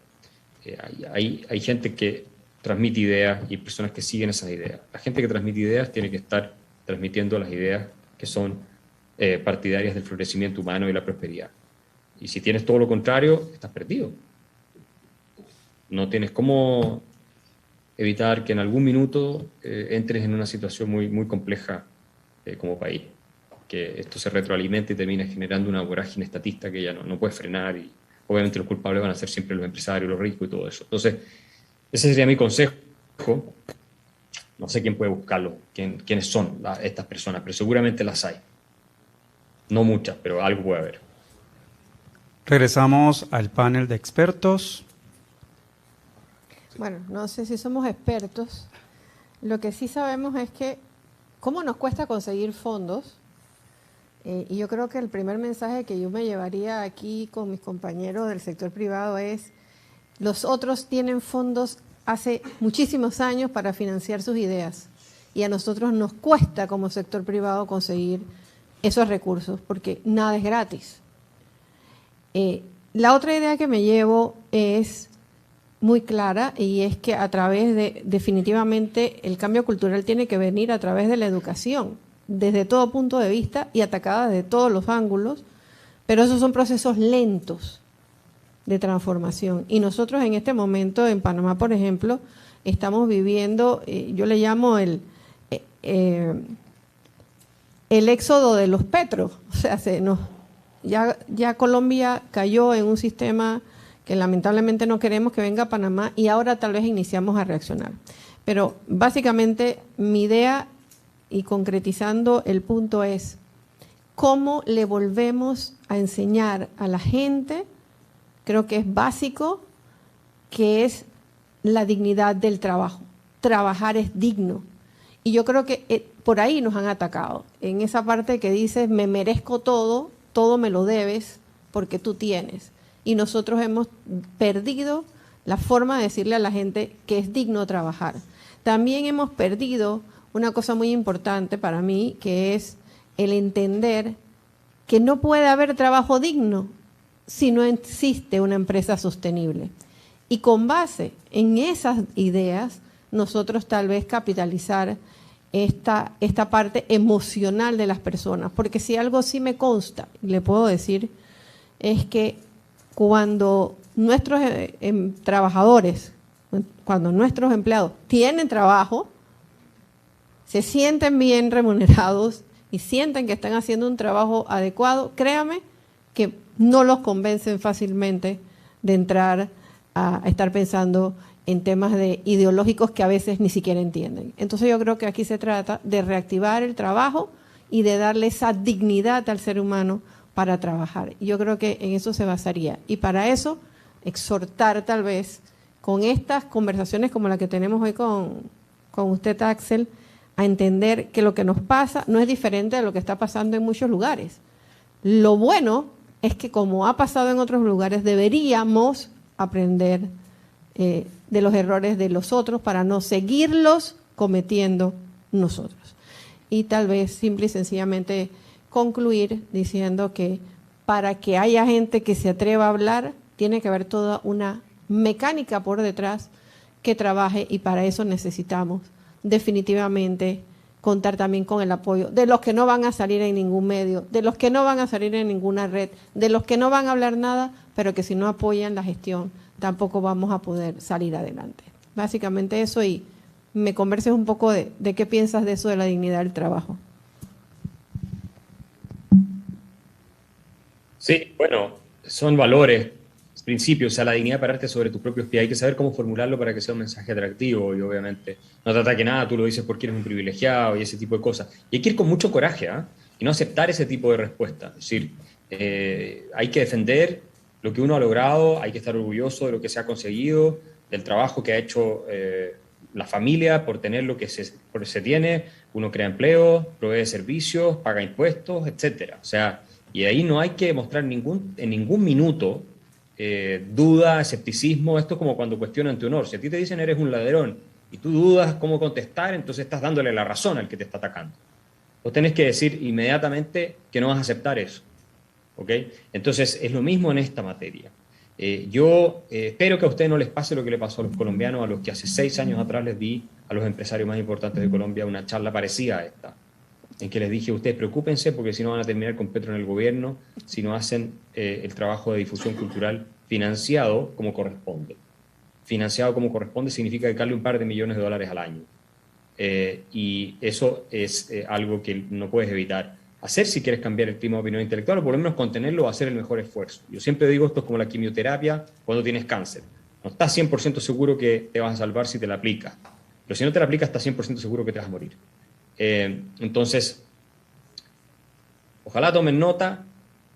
S1: Hay gente que transmite ideas y personas que siguen esas ideas. La gente que transmite ideas tiene que estar transmitiendo las ideas que son partidarias del florecimiento humano y la prosperidad. Y si tienes todo lo contrario, estás perdido. No tienes cómo evitar que en algún minuto entres en una situación muy, muy compleja como país. Que esto se retroalimente y termina generando una vorágine estatista que ya no puede frenar, y obviamente los culpables van a ser siempre los empresarios, los ricos y todo eso. Entonces, ese sería mi consejo. No sé quién puede buscarlo, quiénes son estas personas, pero seguramente las hay. No muchas, pero algo puede haber.
S2: Regresamos al panel de expertos.
S4: Bueno, no sé si somos expertos. Lo que sí sabemos es que cómo nos cuesta conseguir fondos. Y yo creo que el primer mensaje que yo me llevaría aquí con mis compañeros del sector privado es Los otros tienen fondos hace muchísimos años para financiar sus ideas y a nosotros nos cuesta como sector privado conseguir esos recursos porque nada es gratis. La otra idea que me llevo es muy clara y es que a través de, definitivamente, el cambio cultural tiene que venir a través de la educación, desde todo punto de vista y atacada desde todos los ángulos, pero esos son procesos lentos de transformación. Y nosotros en este momento en Panamá, por ejemplo, estamos viviendo, yo le llamo el éxodo de los petros. O sea, ya Colombia cayó en un sistema que lamentablemente no queremos que venga a Panamá y ahora tal vez iniciamos a reaccionar. Pero básicamente mi idea, y concretizando el punto, es cómo le volvemos a enseñar a la gente, creo que es básico, que es la dignidad del trabajo. Trabajar es digno. Y yo creo que por ahí nos han atacado, en esa parte que dices, me merezco todo, todo me lo debes porque tú tienes. Y nosotros hemos perdido la forma de decirle a la gente que es digno trabajar. También hemos perdido una cosa muy importante para mí, que es el entender que no puede haber trabajo digno si no existe una empresa sostenible. Y con base en esas ideas, nosotros tal vez capitalizar esta parte emocional de las personas. Porque si algo sí me consta, y le puedo decir, es que cuando nuestros trabajadores, cuando nuestros empleados tienen trabajo, se sienten bien remunerados y sienten que están haciendo un trabajo adecuado, créame que no los convencen fácilmente de entrar a estar pensando en temas ideológicos que a veces ni siquiera entienden. Entonces yo creo que aquí se trata de reactivar el trabajo y de darle esa dignidad al ser humano para trabajar. Yo creo que en eso se basaría. Y para eso, exhortar tal vez, con estas conversaciones como la que tenemos hoy con usted, Axel, a entender que lo que nos pasa no es diferente de lo que está pasando en muchos lugares. Lo bueno es que, como ha pasado en otros lugares, deberíamos aprender de los errores de los otros para no seguirlos cometiendo nosotros. Y tal vez simple y sencillamente concluir diciendo que para que haya gente que se atreva a hablar, tiene que haber toda una mecánica por detrás que trabaje, y para eso necesitamos definitivamente contar también con el apoyo de los que no van a salir en ningún medio, de los que no van a salir en ninguna red, de los que no van a hablar nada, pero que si no apoyan la gestión tampoco vamos a poder salir adelante. Básicamente eso, y me converses un poco de qué piensas de eso de la dignidad del trabajo.
S1: Sí, bueno, son valores, principios, o sea, la dignidad de pararte sobre tus propios pies. Hay que saber cómo formularlo para que sea un mensaje atractivo, y obviamente no te ataque nada, tú lo dices porque eres un privilegiado y ese tipo de cosas. Y hay que ir con mucho coraje, y no aceptar ese tipo de respuesta. Es decir, hay que defender lo que uno ha logrado, hay que estar orgulloso de lo que se ha conseguido, del trabajo que ha hecho la familia por tener lo que se tiene. Uno crea empleo, provee servicios, paga impuestos, etcétera. O sea, y ahí no hay que mostrar en ningún minuto duda, escepticismo. Esto es como cuando cuestionan tu honor. Si a ti te dicen eres un ladrón y tú dudas cómo contestar, entonces estás dándole la razón al que te está atacando. Vos tenés que decir inmediatamente que no vas a aceptar eso. ¿Ok? Entonces es lo mismo en esta materia. Yo espero que a ustedes no les pase lo que le pasó a los colombianos, a los que hace 6 años atrás les di a los empresarios más importantes de Colombia una charla parecida a esta, en que les dije, ustedes preocúpense porque si no van a terminar con Petro en el gobierno, si no hacen el trabajo de difusión cultural financiado como corresponde. Financiado como corresponde significa dedicarle un par de millones de dólares al año. Y eso es algo que no puedes evitar hacer si quieres cambiar el clima de opinión intelectual, o por lo menos contenerlo o hacer el mejor esfuerzo. Yo siempre digo, esto es como la quimioterapia cuando tienes cáncer. No estás 100% seguro que te vas a salvar si te la aplicas, pero si no te la aplicas estás 100% seguro que te vas a morir. Entonces, ojalá tomen nota,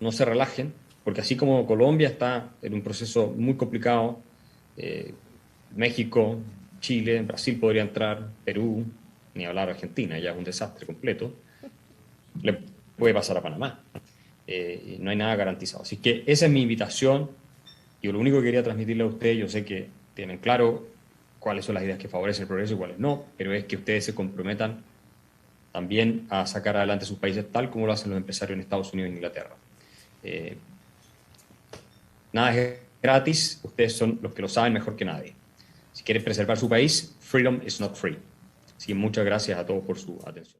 S1: no se relajen, porque así como Colombia está en un proceso muy complicado, México, Chile, Brasil podría entrar, Perú, ni hablar de Argentina, ya es un desastre completo, le puede pasar a Panamá. No hay nada garantizado. Así que esa es mi invitación. Yo lo único que quería transmitirle a ustedes, yo sé que tienen claro cuáles son las ideas que favorecen el progreso y cuáles no, pero es que ustedes se comprometan también a sacar adelante sus países tal como lo hacen los empresarios en Estados Unidos e Inglaterra. Nada es gratis, ustedes son los que lo saben mejor que nadie. Si quieren preservar su país, freedom is not free. Así que muchas gracias a todos por su atención.